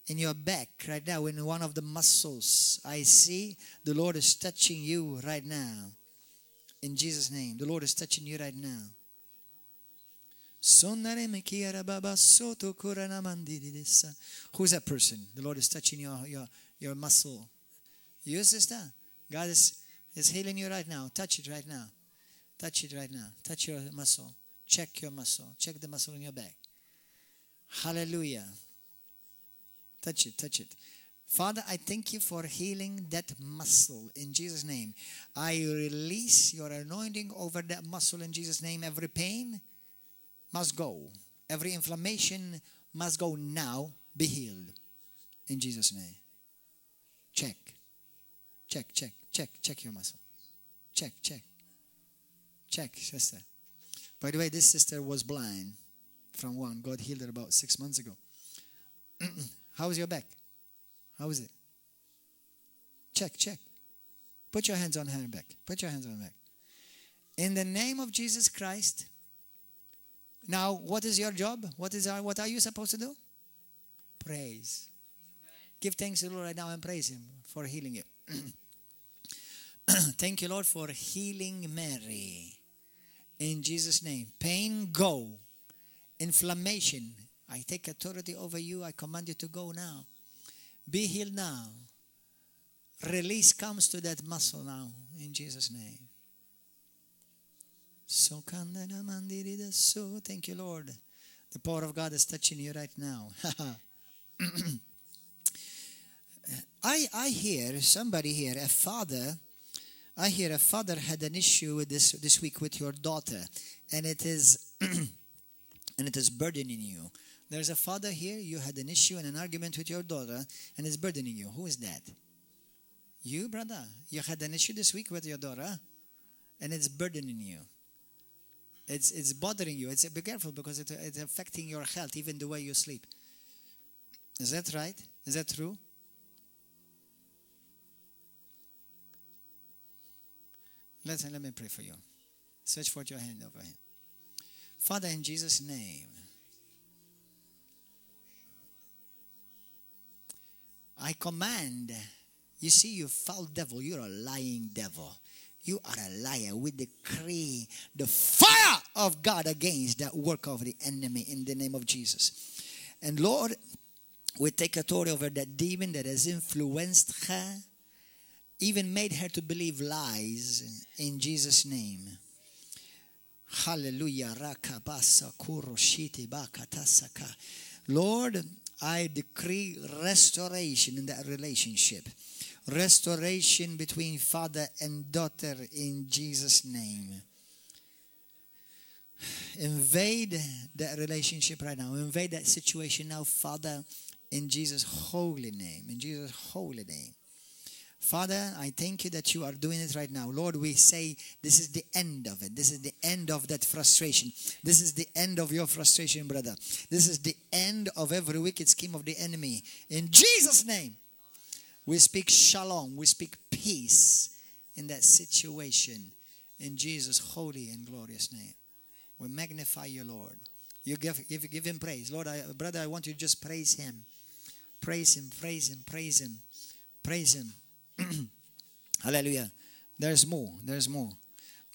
in your back right now, in one of the muscles. I see the Lord is touching you right now. In Jesus' name, the Lord is touching you right now. Who's that person? The Lord is touching your muscle. You, sister? God is healing you right now. Touch it right now. Touch it right now. Touch your muscle. Check your muscle. Check the muscle in your back. Hallelujah. Touch it. Touch it. Father, I thank you for healing that muscle in Jesus' name. I release your anointing over that muscle in Jesus' name. Every pain must go. Every inflammation must go now. Be healed. In Jesus' name. Check. Check, check, check, check your muscle. Check, check. Check, sister. By the way, this sister was blind from one. God healed her about 6 months ago. How is your back? How is it? Check, check. Put your hands on her back. Put your hands on her back. In the name of Jesus Christ. Now, what is your job? What are you supposed to do? Praise. Give thanks to the Lord right now and praise him for healing you. Thank you, Lord, for healing Mary. In Jesus' name. Pain, go. Inflammation, I take authority over you. I command you to go now. Be healed now. Release comes to that muscle now. In Jesus' name. Thank you, Lord. The power of God is touching you right now. I hear somebody here, a father. I hear a father had an issue with this week with your daughter, and it is and it is burdening you. There's a father here. You had an issue and an argument with your daughter, and it's burdening you. Who is that? You, brother. You had an issue this week with your daughter, and it's burdening you. It's bothering you. Be careful because it's affecting your health, even the way you sleep. Is that right? Is that true? Let me pray for you. Stretch forth your hand over here. Father, in Jesus' name, I command, you see, you foul devil, you're a lying devil. You are a liar. We decree the fire of God against that work of the enemy in the name of Jesus. And Lord, we take authority over that demon that has influenced her, even made her to believe lies in Jesus' name. Hallelujah. Lord, I decree restoration in that relationship. Restoration between father and daughter in Jesus' name. Invade that relationship right now. Invade that situation now, Father, in Jesus' holy name. In Jesus' holy name. Father, I thank you that you are doing it right now. Lord, we say this is the end of it. This is the end of that frustration. This is the end of your frustration, brother. This is the end of every wicked scheme of the enemy. In Jesus' name, we speak shalom. We speak peace in that situation. In Jesus' holy and glorious name. We magnify you, Lord. You give him praise. Lord, brother, I want you to just praise him. Praise him, praise him, praise him. Praise him. Hallelujah. There's more. There's more.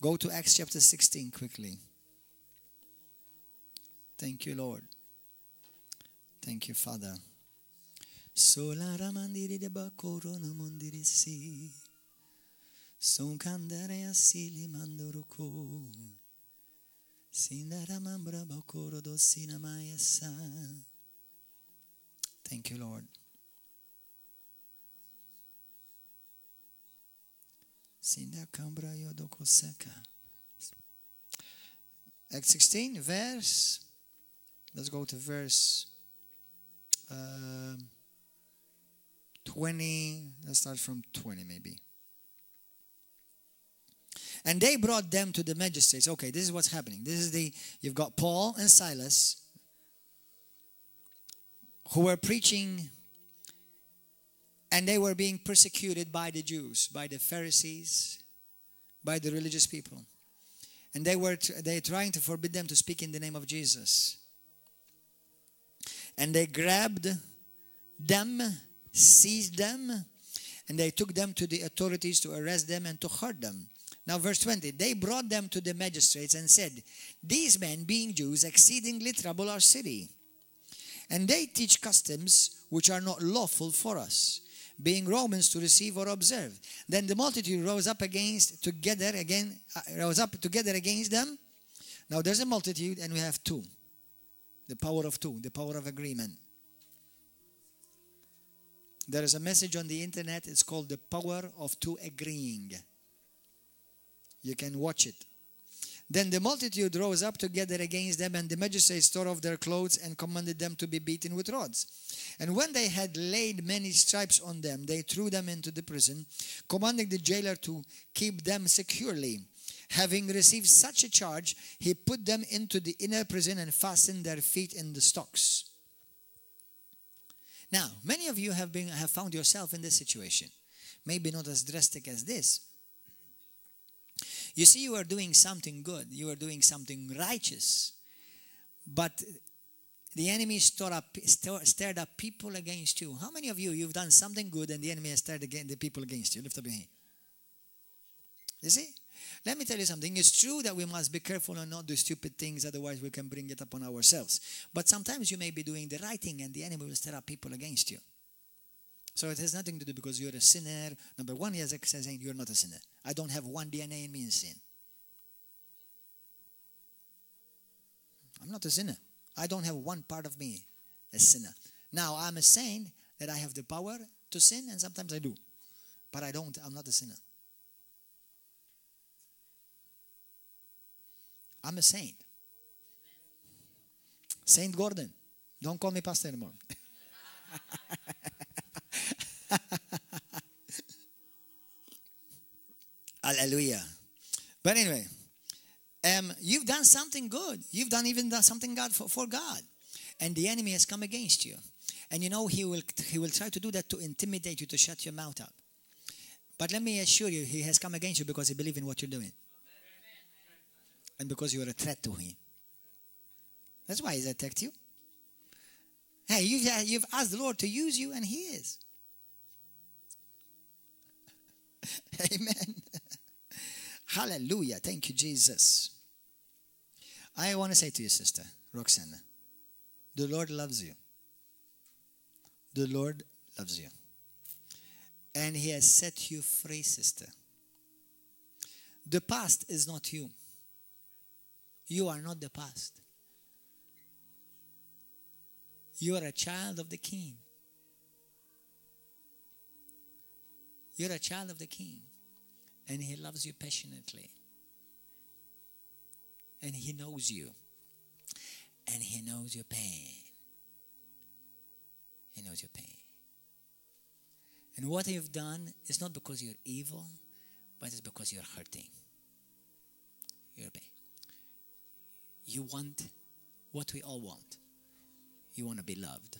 Go to Acts chapter 16 quickly. Thank you, Lord. Thank you, Father. Solara mandiri de bakoro no mondiri si. Sonkandare asili manduruko. Sindara mambra bakoro do sinamaya sa. Thank you, Lord. Acts 16, verse, let's go to verse 20, let's start from 20 maybe. And they brought them to the magistrates. Okay, this is what's happening. You've got Paul and Silas who were preaching, and they were being persecuted by the Jews, by the Pharisees, by the religious people. And they trying to forbid them to speak in the name of Jesus. And they grabbed them, seized them, and they took them to the authorities to arrest them and to hurt them. Now verse 20, they brought them to the magistrates and said, these men, being Jews, exceedingly trouble our city. And they teach customs which are not lawful for us, being Romans, to receive or observe. Then the multitude rose up together against them. Now there's a multitude and we have two. The power of two, the power of agreement. There is a message on the internet, it's called the power of two agreeing. You can watch it. Then the multitude rose up together against them, and the magistrates tore off their clothes and commanded them to be beaten with rods. And when they had laid many stripes on them, they threw them into the prison, commanding the jailer to keep them securely. Having received such a charge, he put them into the inner prison and fastened their feet in the stocks. Now, many of you have found yourself in this situation. Maybe not as drastic as this. You see, you are doing something good. You are doing something righteous. But the enemy stirred up people against you. How many of you've done something good and the enemy has stirred the people against you? Lift up your hand. You see? Let me tell you something. It's true that we must be careful and not do stupid things, otherwise we can bring it upon ourselves. But sometimes you may be doing the right thing and the enemy will stir up people against you. So it has nothing to do because you're a sinner. Number one, he has saying you're not a sinner. I don't have one DNA in me in sin. I'm not a sinner. I don't have one part of me a sinner. Now, I'm a saint that I have the power to sin, and sometimes I do. But I'm not a sinner. I'm a saint. Saint Gordon. Don't call me pastor anymore. Hallelujah. But anyway, you've done something good. You've done something God for God. And the enemy has come against you. And you know, he will try to do that to intimidate you, to shut your mouth up. But let me assure you, he has come against you because he believes in what you're doing. And because you're a threat to him. That's why he's attacked you. Hey, you've asked the Lord to use you, and he is. Amen. Hallelujah. Thank you, Jesus. I want to say to you, sister Roxana, the Lord loves you. The Lord loves you. And he has set you free, sister. The past is not you. You are not the past. You are a child of the King. You're a child of the King. And he loves you passionately. And he knows you. And he knows your pain. He knows your pain. And what you've done is not because you're evil, but it's because you're hurting. You're pain. You want what we all want. You want to be loved.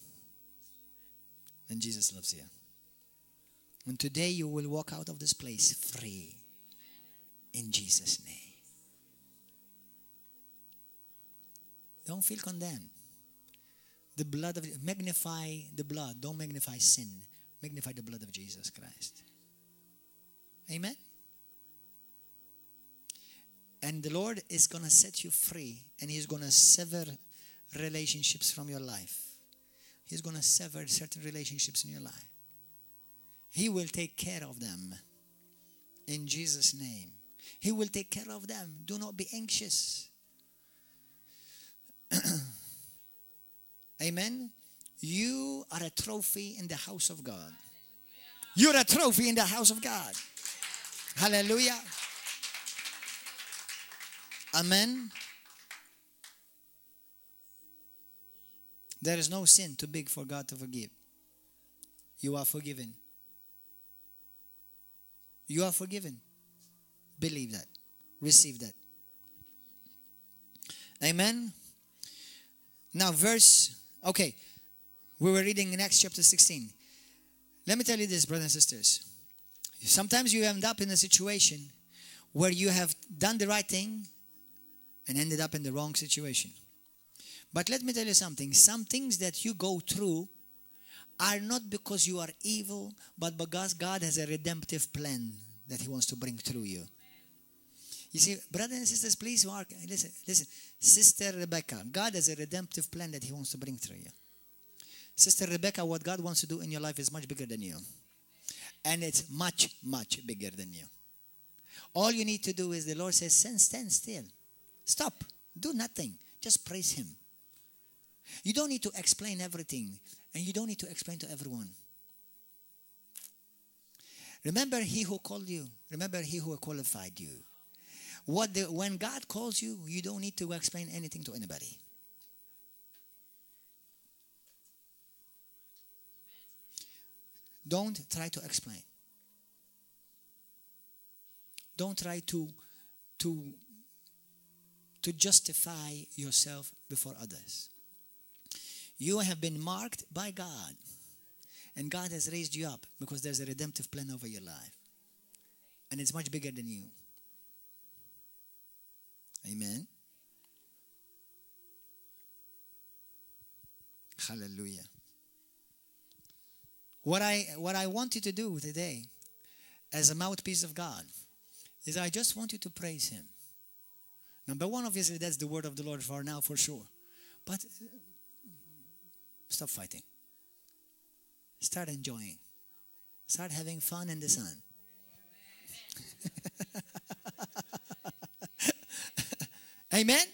And Jesus loves you. And today you will walk out of this place free. In Jesus' name. Don't feel condemned. The blood of, magnify the blood. Don't magnify sin. Magnify the blood of Jesus Christ. Amen. And the Lord is going to set you free. And he's going to sever relationships from your life. He's going to sever certain relationships in your life. He will take care of them. In Jesus' name. He will take care of them. Do not be anxious. Amen. You are a trophy in the house of God. You're a trophy in the house of God. Hallelujah. Amen. There is no sin too big for God to forgive. You are forgiven. You are forgiven. Believe that. Receive that. Amen. Now okay. We were reading in Acts chapter 16. Let me tell you this, brothers and sisters. Sometimes you end up in a situation where you have done the right thing and ended up in the wrong situation. But let me tell you something. Some things that you go through are not because you are evil, but because God has a redemptive plan that he wants to bring through you. You see, brothers and sisters, please listen. Sister Rebecca, God has a redemptive plan that he wants to bring through you. Sister Rebecca, what God wants to do in your life is much bigger than you. And it's much, much bigger than you. All you need to do is the Lord says, stand still. Stop. Do nothing. Just praise him. You don't need to explain everything. And you don't need to explain to everyone. Remember he who called you. Remember he who qualified you. When God calls you, you don't need to explain anything to anybody. Don't try to explain. Don't try to justify yourself before others. You have been marked by God. And God has raised you up because there's a redemptive plan over your life. And it's much bigger than you. Amen. Hallelujah. What I want you to do today as a mouthpiece of God is I just want you to praise him. Number one, obviously, that's the word of the Lord for now, for sure. But stop fighting. Start enjoying. Start having fun in the sun. Amen?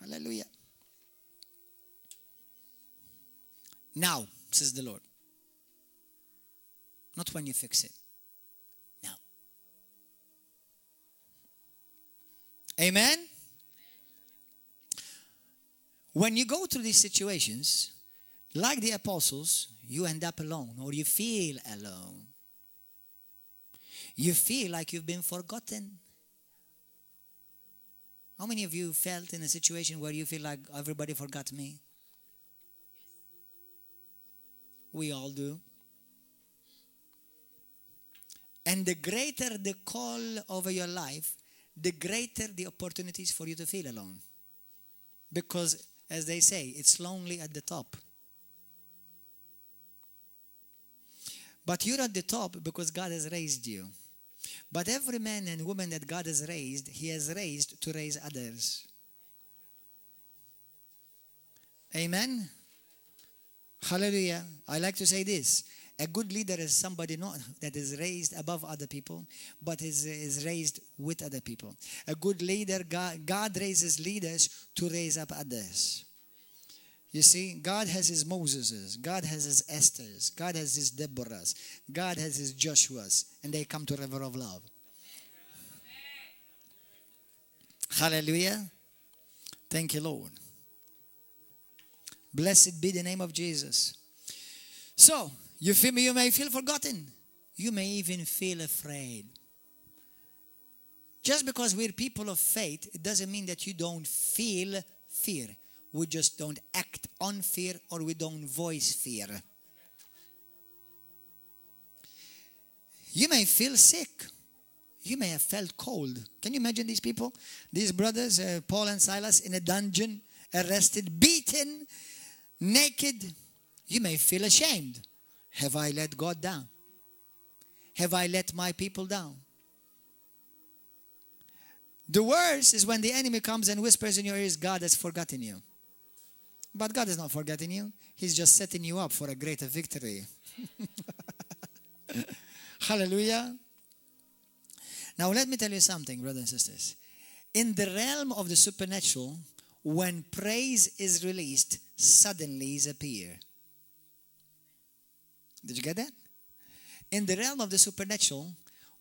Hallelujah. Now, says the Lord. Not when you fix it. Now. Amen? When you go through these situations, like the apostles, you end up alone or you feel alone. You feel like you've been forgotten. How many of you felt in a situation where you feel like everybody forgot me? We all do. And the greater the call over your life, the greater the opportunities for you to feel alone. Because, as they say, it's lonely at the top. But you're at the top because God has raised you. But every man and woman that God has raised, He has raised to raise others. Amen? Hallelujah. I like to say this. A good leader is somebody not that is raised above other people, but is raised with other people. A good leader, God raises leaders to raise up others. You see, God has His Moseses, God has His Esthers, God has His Deborahs, God has His Joshuas, and they come to River of Love. Hallelujah. Thank you, Lord. Blessed be the name of Jesus. So, you may feel forgotten. You may even feel afraid. Just because we're people of faith, it doesn't mean that you don't feel fear. We just don't act on fear, or we don't voice fear. You may feel sick. You may have felt cold. Can you imagine these people? These brothers, Paul and Silas, in a dungeon, arrested, beaten, naked. You may feel ashamed. Have I let God down? Have I let my people down? The worst is when the enemy comes and whispers in your ears, God has forgotten you. But God has not forgotten you. He's just setting you up for a greater victory. Hallelujah. Now let me tell you something, brothers and sisters. In the realm of the supernatural, when praise is released, suddenlies appear. Did you get that? In the realm of the supernatural,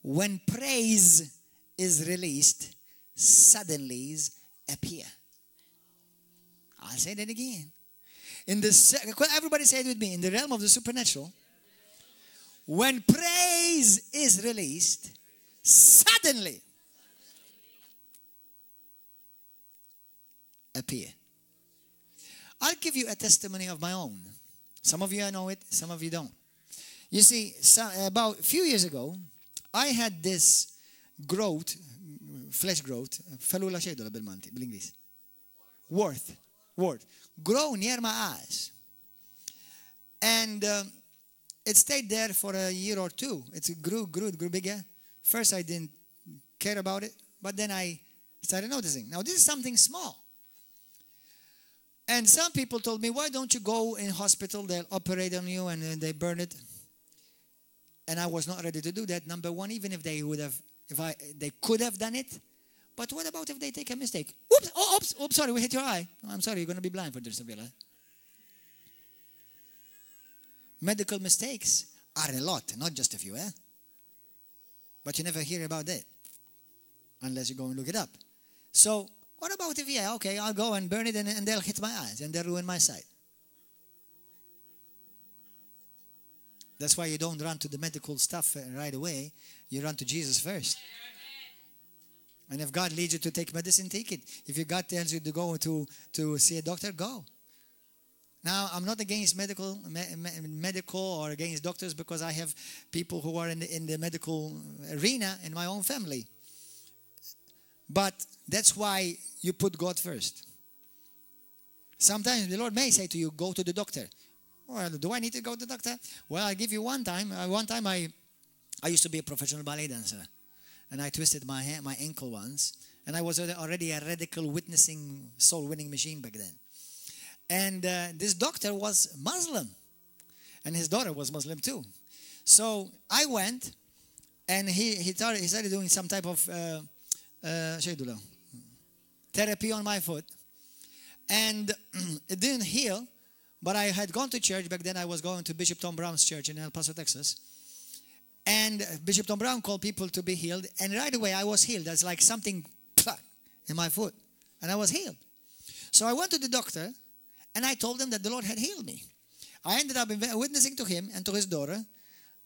when praise is released, suddenlies appear. I'll say that again. Everybody say it with me. In the realm of the supernatural, when praise is released, suddenly appear. I'll give you a testimony of my own. Some of you know it, some of you don't. You see, about a few years ago, I had this growth, flesh growth, falula xejdu bil-Malti, bil-Ingliż. Word. Grow near my eyes. And it stayed there for a year or two. It grew bigger. First I didn't care about it, but then I started noticing. Now this is something small. And some people told me, why don't you go in hospital, they'll operate on you and they burn it. And I was not ready to do that. Number one, even if they could have done it. But what about if they take a mistake? Oops, sorry, we hit your eye. I'm sorry, you're going to be blind for the rest of your life. Medical mistakes are a lot, not just a few, eh? But you never hear about that unless you go and look it up. So, what about if, I'll go and burn it and they'll hit my eyes and they'll ruin my sight. That's why you don't run to the medical stuff right away. You run to Jesus first. And if God leads you to take medicine, take it. If God tells you to go to see a doctor, go. Now, I'm not against medical or against doctors, because I have people who are in the medical arena in my own family. But that's why you put God first. Sometimes the Lord may say to you, go to the doctor. Well, do I need to go to the doctor? Well, I'll give you one time. One time I used to be a professional ballet dancer. And I twisted my ankle once. And I was already a radical witnessing, soul-winning machine back then. And this doctor was Muslim. And his daughter was Muslim too. So I went, and he started doing some type of therapy on my foot. And it didn't heal. But I had gone to church. Back then I was going to Bishop Tom Brown's church in El Paso, Texas. And Bishop Tom Brown called people to be healed. And right away I was healed. That's like something in my foot. And I was healed. So I went to the doctor and I told him that the Lord had healed me. I ended up witnessing to him and to his daughter.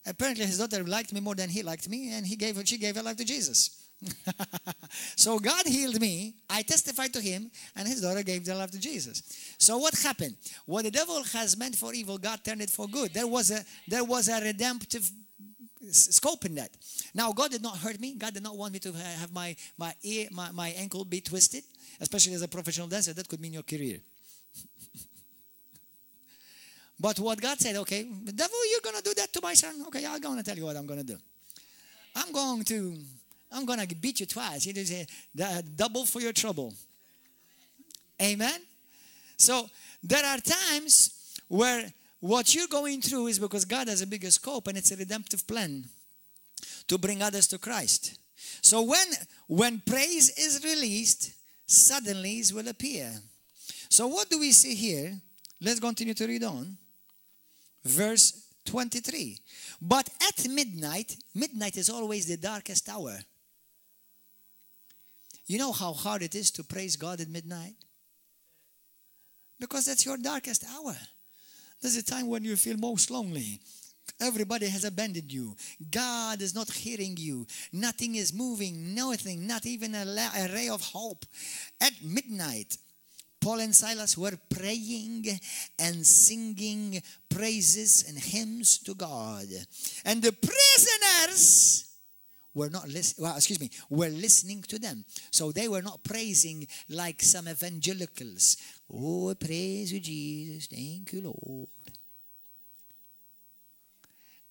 Apparently his daughter liked me more than he liked me. And she gave her life to Jesus. So God healed me. I testified to him. And his daughter gave their life to Jesus. So what happened? What the devil has meant for evil, God turned it for good. There was a redemptive scope in that. Now, God did not hurt me. God did not want me to have my ankle be twisted, especially as a professional dancer. That could mean your career. But what God said, okay, devil, you're going to do that to my son? Okay, I'm going to tell you what I'm going to do. I'm going to beat you twice. It is double for your trouble. Amen? So there are times where what you're going through is because God has a bigger scope, and it's a redemptive plan to bring others to Christ. So when praise is released, suddenlies will appear. So what do we see here? Let's continue to read on. Verse 23. But at midnight is always the darkest hour. You know how hard it is to praise God at midnight? Because that's your darkest hour. There's a time when you feel most lonely. Everybody has abandoned you. God is not hearing you. Nothing is moving. Nothing. Not even a ray of hope. At midnight, Paul and Silas were praying and singing praises and hymns to God. And the prisoners were were listening to them. So they were not praising like some evangelicals. Oh, praise you, Jesus. Thank you, Lord.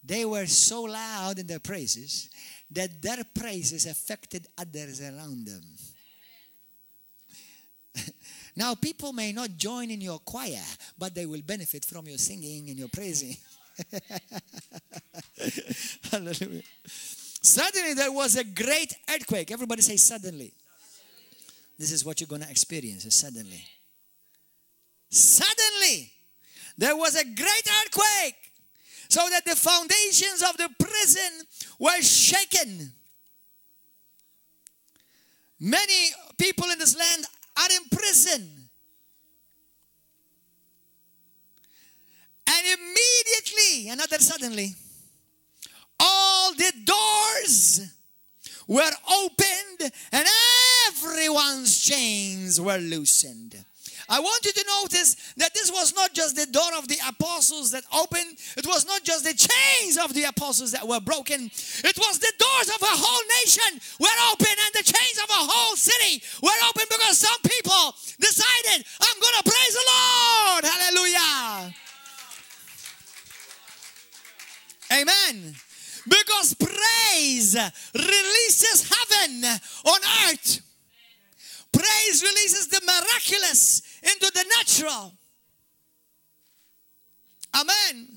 They were so loud in their praises that their praises affected others around them. Now, people may not join in your choir, but they will benefit from your singing and your praising. Hallelujah. Suddenly, there was a great earthquake. Everybody say suddenly. This is what you're going to experience, suddenly. Suddenly, there was a great earthquake, so that the foundations of the prison were shaken. Many people in this land are in prison. And immediately, another suddenly, all the doors were opened and everyone's chains were loosened. I want you to notice that this was not just the door of the apostles that opened. It was not just the chains of the apostles that were broken. It was the doors of a whole nation were open, and the chains of a whole city were open, because some people decided, I'm going to praise the Lord. Hallelujah. Amen. Because praise releases heaven on earth. Praise releases the miraculous into the natural. Amen.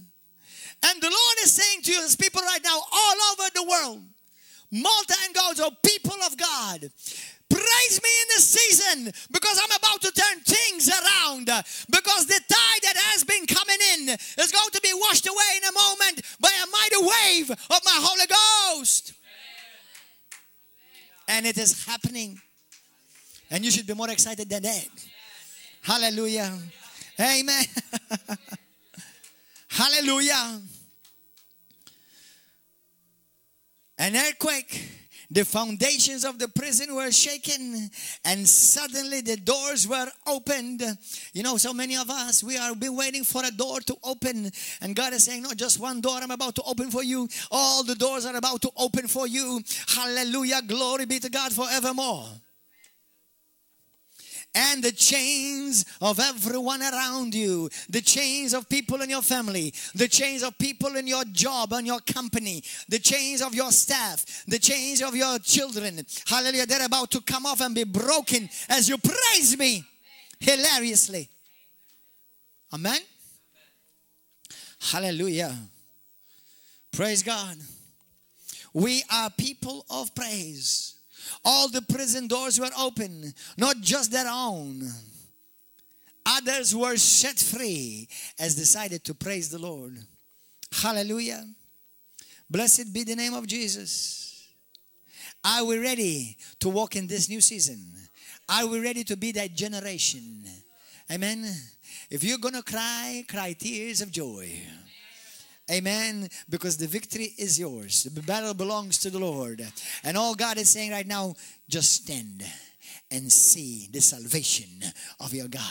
And the Lord is saying to his people right now all over the world, Malta and Gozo, people of God, praise me in this season, because I'm about to turn things around. Because the tide that has been coming in is going to be washed away in a moment by a mighty wave of my Holy Ghost. And it is happening. And you should be more excited than that. Hallelujah. Amen. Hallelujah. An earthquake. The foundations of the prison were shaken, and suddenly the doors were opened. You know, so many of us, we are been waiting for a door to open. And God is saying, not just one door I'm about to open for you. All the doors are about to open for you. Hallelujah. Glory be to God forevermore. And the chains of everyone around you, the chains of people in your family, the chains of people in your job and your company, the chains of your staff, the chains of your children, hallelujah, they're about to come off and be broken as you praise me hilariously. Amen? Hallelujah. Praise God. We are people of praise. All the prison doors were open, not just their own. Others were set free as decided to praise the Lord. Hallelujah. Blessed be the name of Jesus. Are we ready to walk in this new season? Are we ready to be that generation? Amen. If you're going to cry, cry tears of joy. Amen. Because the victory is yours. The battle belongs to the Lord. And all God is saying right now, just stand and see the salvation of your God.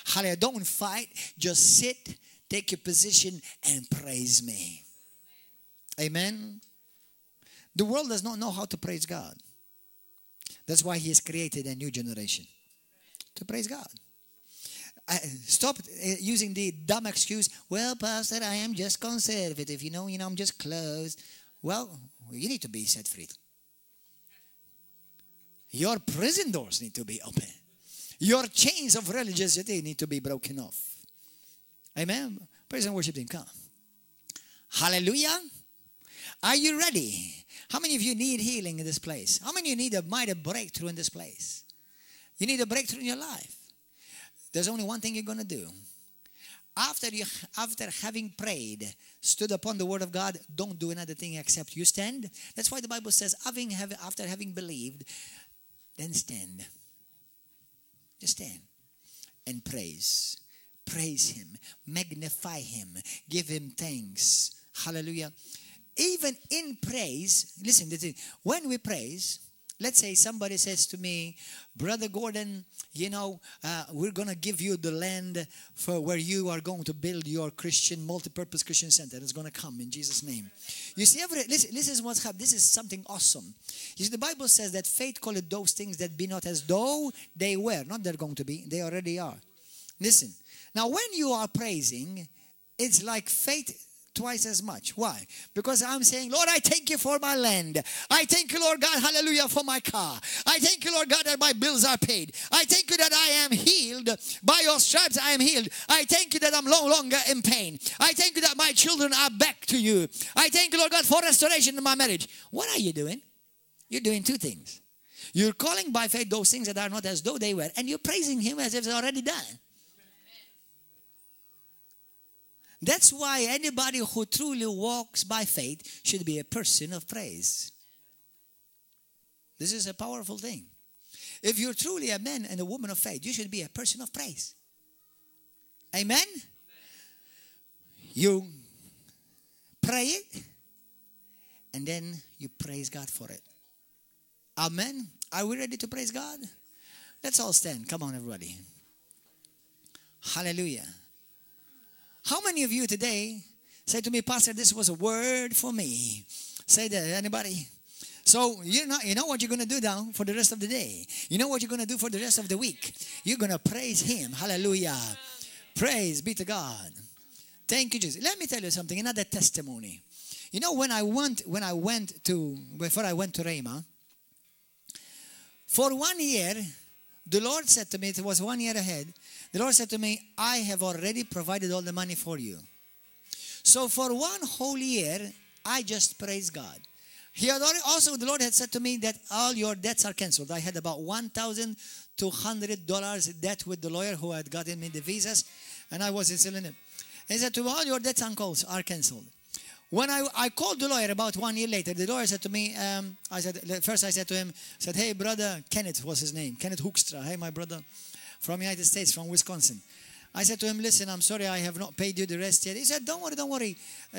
Hallelujah. Don't fight. Just sit, take your position, and praise me. Amen. The world does not know how to praise God. That's why He has created a new generation to praise God. Stop using the dumb excuse, well, Pastor, I am just conservative, you know, I'm just closed. Well, you need to be set free. Your prison doors need to be open. Your chains of religiosity need to be broken off. Amen. Praise and worship team, come. Hallelujah. Are you ready? How many of you need healing in this place? How many of you need a breakthrough in this place? You need a breakthrough in your life. There's only one thing you're going to do. After having prayed, stood upon the word of God, don't do another thing except you stand. That's why the Bible says, after having believed, then stand. Just stand and praise. Praise Him. Magnify Him. Give Him thanks. Hallelujah. Even in praise, listen, when we praise, let's say somebody says to me, Brother Gordon, we're going to give you the land for where you are going to build your Christian, multi-purpose Christian center. It's going to come in Jesus' name. You see, this is what's happening. This is something awesome. You see, the Bible says that faith calleth those things that be not as though they were. Not they're going to be, they already are. Listen, now when you are praising, it's like faith twice as much. Why? Because I'm saying, Lord, I thank you for my land. I thank you, Lord God, hallelujah, for my car. I thank you, Lord God, that my bills are paid. I thank you that I am healed. By your stripes I am healed. I thank you that I'm no longer in pain. I thank you that my children are back to you. I thank you, Lord God, for restoration in my marriage. What are you doing? You're doing two things. You're calling by faith those things that are not as though they were, and you're praising Him as if it's already done. That's why anybody who truly walks by faith should be a person of praise. This is a powerful thing. If you're truly a man and a woman of faith, you should be a person of praise. Amen? You pray it, and then you praise God for it. Amen? Are we ready to praise God? Let's all stand. Come on, everybody. Hallelujah. How many of you today say to me, Pastor, this was a word for me? Say that, anybody? So you know what you're going to do now for the rest of the day. You know what you're going to do for the rest of the week. You're going to praise Him. Hallelujah. Praise be to God. Thank you, Jesus. Let me tell you something, another testimony. You know, before I went to Rhema, for 1 year, the Lord said to me, it was 1 year ahead, the Lord said to me, I have already provided all the money for you. So for 1 whole year, I just praised God. The Lord had said to me that all your debts are canceled. I had about $1,200 debt with the lawyer who had gotten me the visas, and I was still in it. He said to me, all your debts are canceled. When I called the lawyer about 1 year later, the lawyer said to me, I said to him, hey, brother, Kenneth was his name, Kenneth Hoekstra. Hey, my brother from the United States, from Wisconsin. I said to him, listen, I'm sorry I have not paid you the rest yet. He said, don't worry,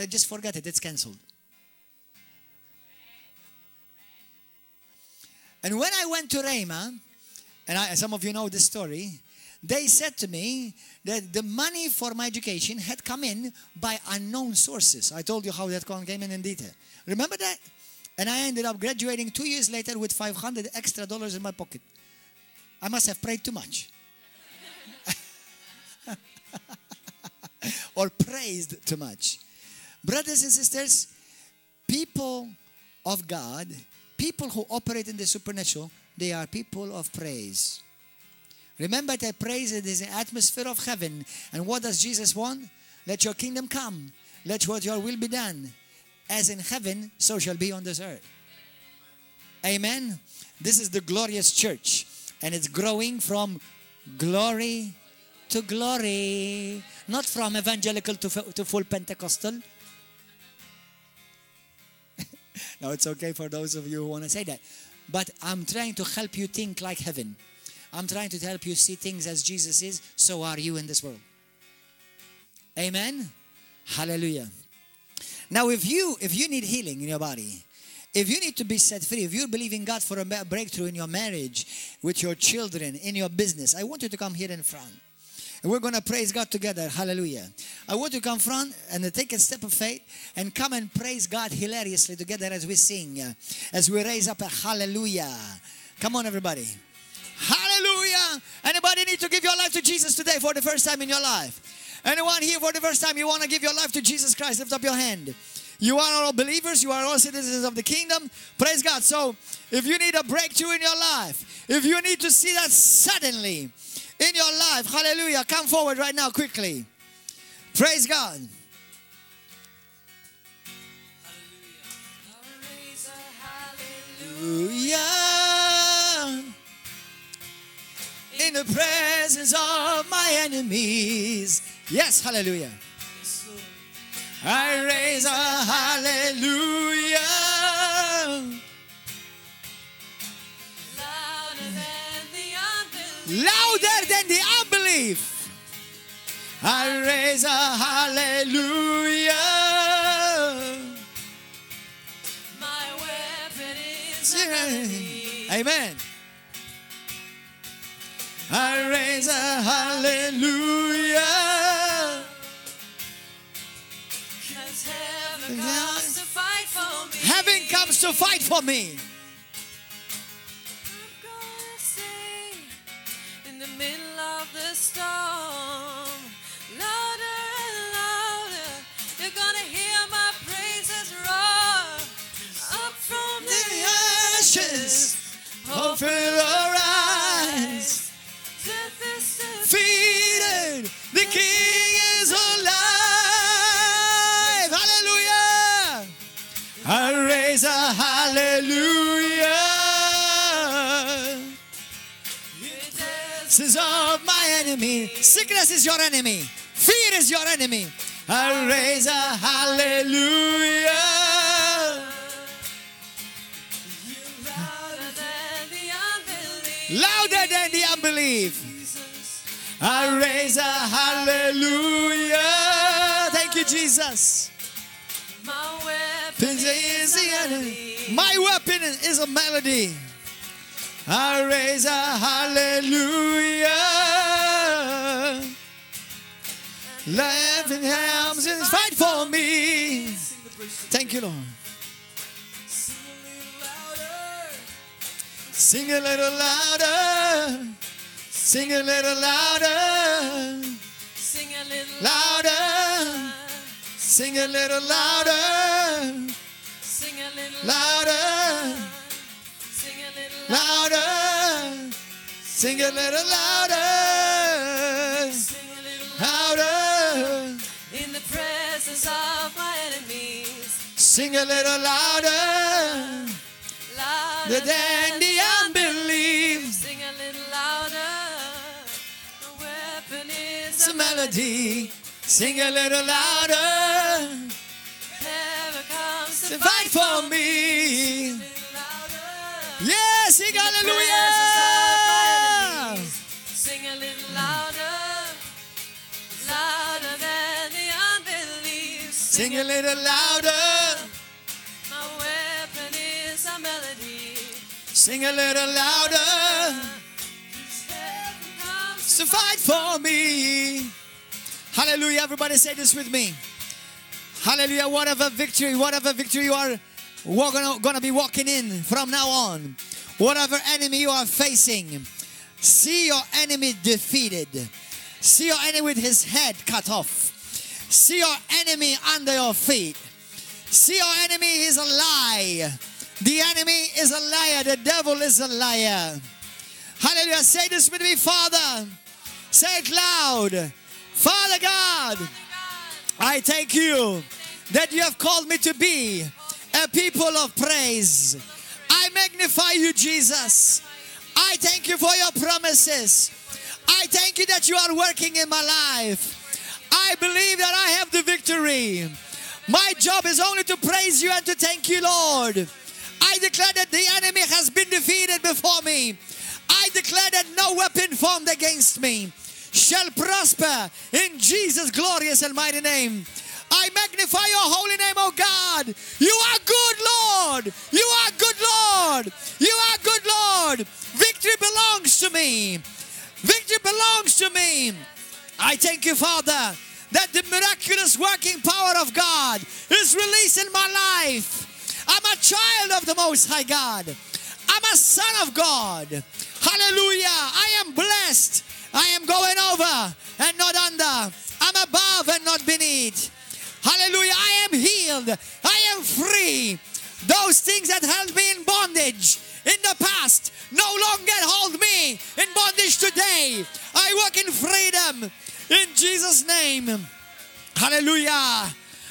just forget it, it's canceled. And when I went to Rhema, and some of you know this story, they said to me that the money for my education had come in by unknown sources. I told you how that came in detail. Remember that? And I ended up graduating 2 years later with $500 extra in my pocket. I must have prayed too much. Or praised too much. Brothers and sisters, people of God, people who operate in the supernatural, they are people of praise. Remember that praise is an atmosphere of heaven. And what does Jesus want? Let your kingdom come. Let what your will be done. As in heaven, so shall be on this earth. Amen. This is the glorious church. And it's growing from glory to glory. Not from evangelical to full Pentecostal. Now it's okay for those of you who want to say that. But I'm trying to help you think like heaven. I'm trying to help you see things as Jesus is. So are you in this world. Amen. Hallelujah. Now if you need healing in your body, if you need to be set free, if you're believing God for a breakthrough in your marriage, with your children, in your business, I want you to come here in front. And we're going to praise God together. Hallelujah. I want you to come front and take a step of faith and come and praise God hilariously together as we sing, as we raise up a hallelujah. Come on, everybody. Hallelujah. Anybody need to give your life to Jesus today for the first time in your life? Anyone here for the first time you want to give your life to Jesus Christ? Lift up your hand. You are all believers. You are all citizens of the kingdom. Praise God. So if you need a breakthrough in your life, if you need to see that suddenly in your life, hallelujah, come forward right now quickly. Praise God. Hallelujah. In the presence of my enemies. Yes, hallelujah. I raise a hallelujah. Louder than the unbelief. I raise a hallelujah. My weapon is a melody. Amen. I raise a hallelujah. Heaven comes to fight for me. Heaven comes to fight for me. I'm gonna say in the middle of the storm, louder and louder, you're gonna hear my praises roar. Up from the ashes, hope will arise. Death is defeated, the King is alive. Hallelujah. I raise a hallelujah. This is of my enemy. Sickness is your enemy. Fear is your enemy. I raise a hallelujah. Louder than the unbelief. I raise a hallelujah. Thank you, Jesus. My weapon is the enemy. My weapon is a melody. I raise a hallelujah. Laughing hands and fight for me. Thank you, Lord. Sing a little louder. Sing a little louder. Sing a little louder. Sing a little louder. Sing a little louder. Sing a little louder. Sing a little louder. Louder. In the presence of my enemies. Sing a little louder. Louder than the unbelief. Sing a little louder. The weapon is a melody. Sing a little louder. Never comes to fight for me. Yes, sing hallelujah. Sing a little louder. Louder than the unbelief. Sing a little louder. My weapon is a melody. Sing a little louder. To fight for me. Hallelujah. Everybody say this with me. Hallelujah. Whatever victory you are gonna be walking in from now on. Whatever enemy you are facing, see your enemy defeated. See your enemy with his head cut off. See your enemy under your feet. See your enemy is a lie. The enemy is a liar. The devil is a liar. Hallelujah. Say this with me, Father. Say it loud. Father God, I thank you that you have called me to be a people of praise. I magnify you, Jesus. I thank you for your promises. I thank you that you are working in my life. I believe that I have the victory. My job is only to praise you and to thank you, Lord. I declare that the enemy has been defeated before me. I declare that no weapon formed against me shall prosper in Jesus' glorious and mighty name. I magnify your holy name, oh God. You are good, Lord. You are good, Lord. You are good, Lord. Victory belongs to me. Victory belongs to me. I thank you, Father, that the miraculous working power of God is released in my life. I'm a child of the Most High God. I'm a son of God. Hallelujah. I am blessed. I am going over and not under. I'm above and not beneath. Hallelujah. I am healed. I am free. Those things that held me in bondage in the past no longer hold me in bondage today. I walk in freedom in Jesus' name. Hallelujah.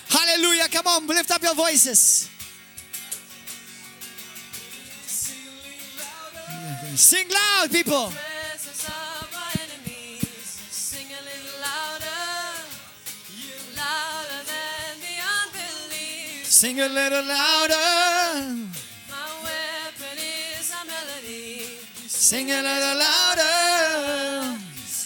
Hallelujah. Come on, lift up your voices. Sing loud, people. Sing a little louder. My weapon is a melody. Sing a little louder.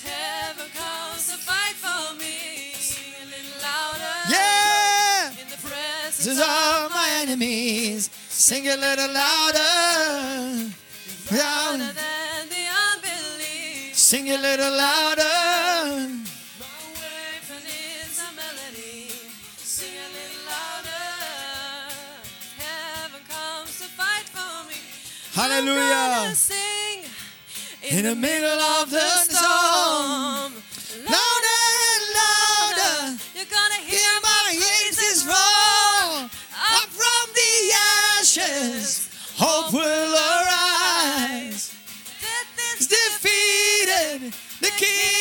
Heaven comes to fight for me. Sing a little louder. Yeah. In the presence of my enemies. Sing a little louder. louder than the unbelief. Sing a little louder. My weapon is a melody. Sing a little louder. Heaven comes to fight for me. Hallelujah. I'm gonna sing In the middle of the storm. Louder and louder. You're gonna Hear my praises roll. Up from the ashes. Hope will arise. that this Defeated. The King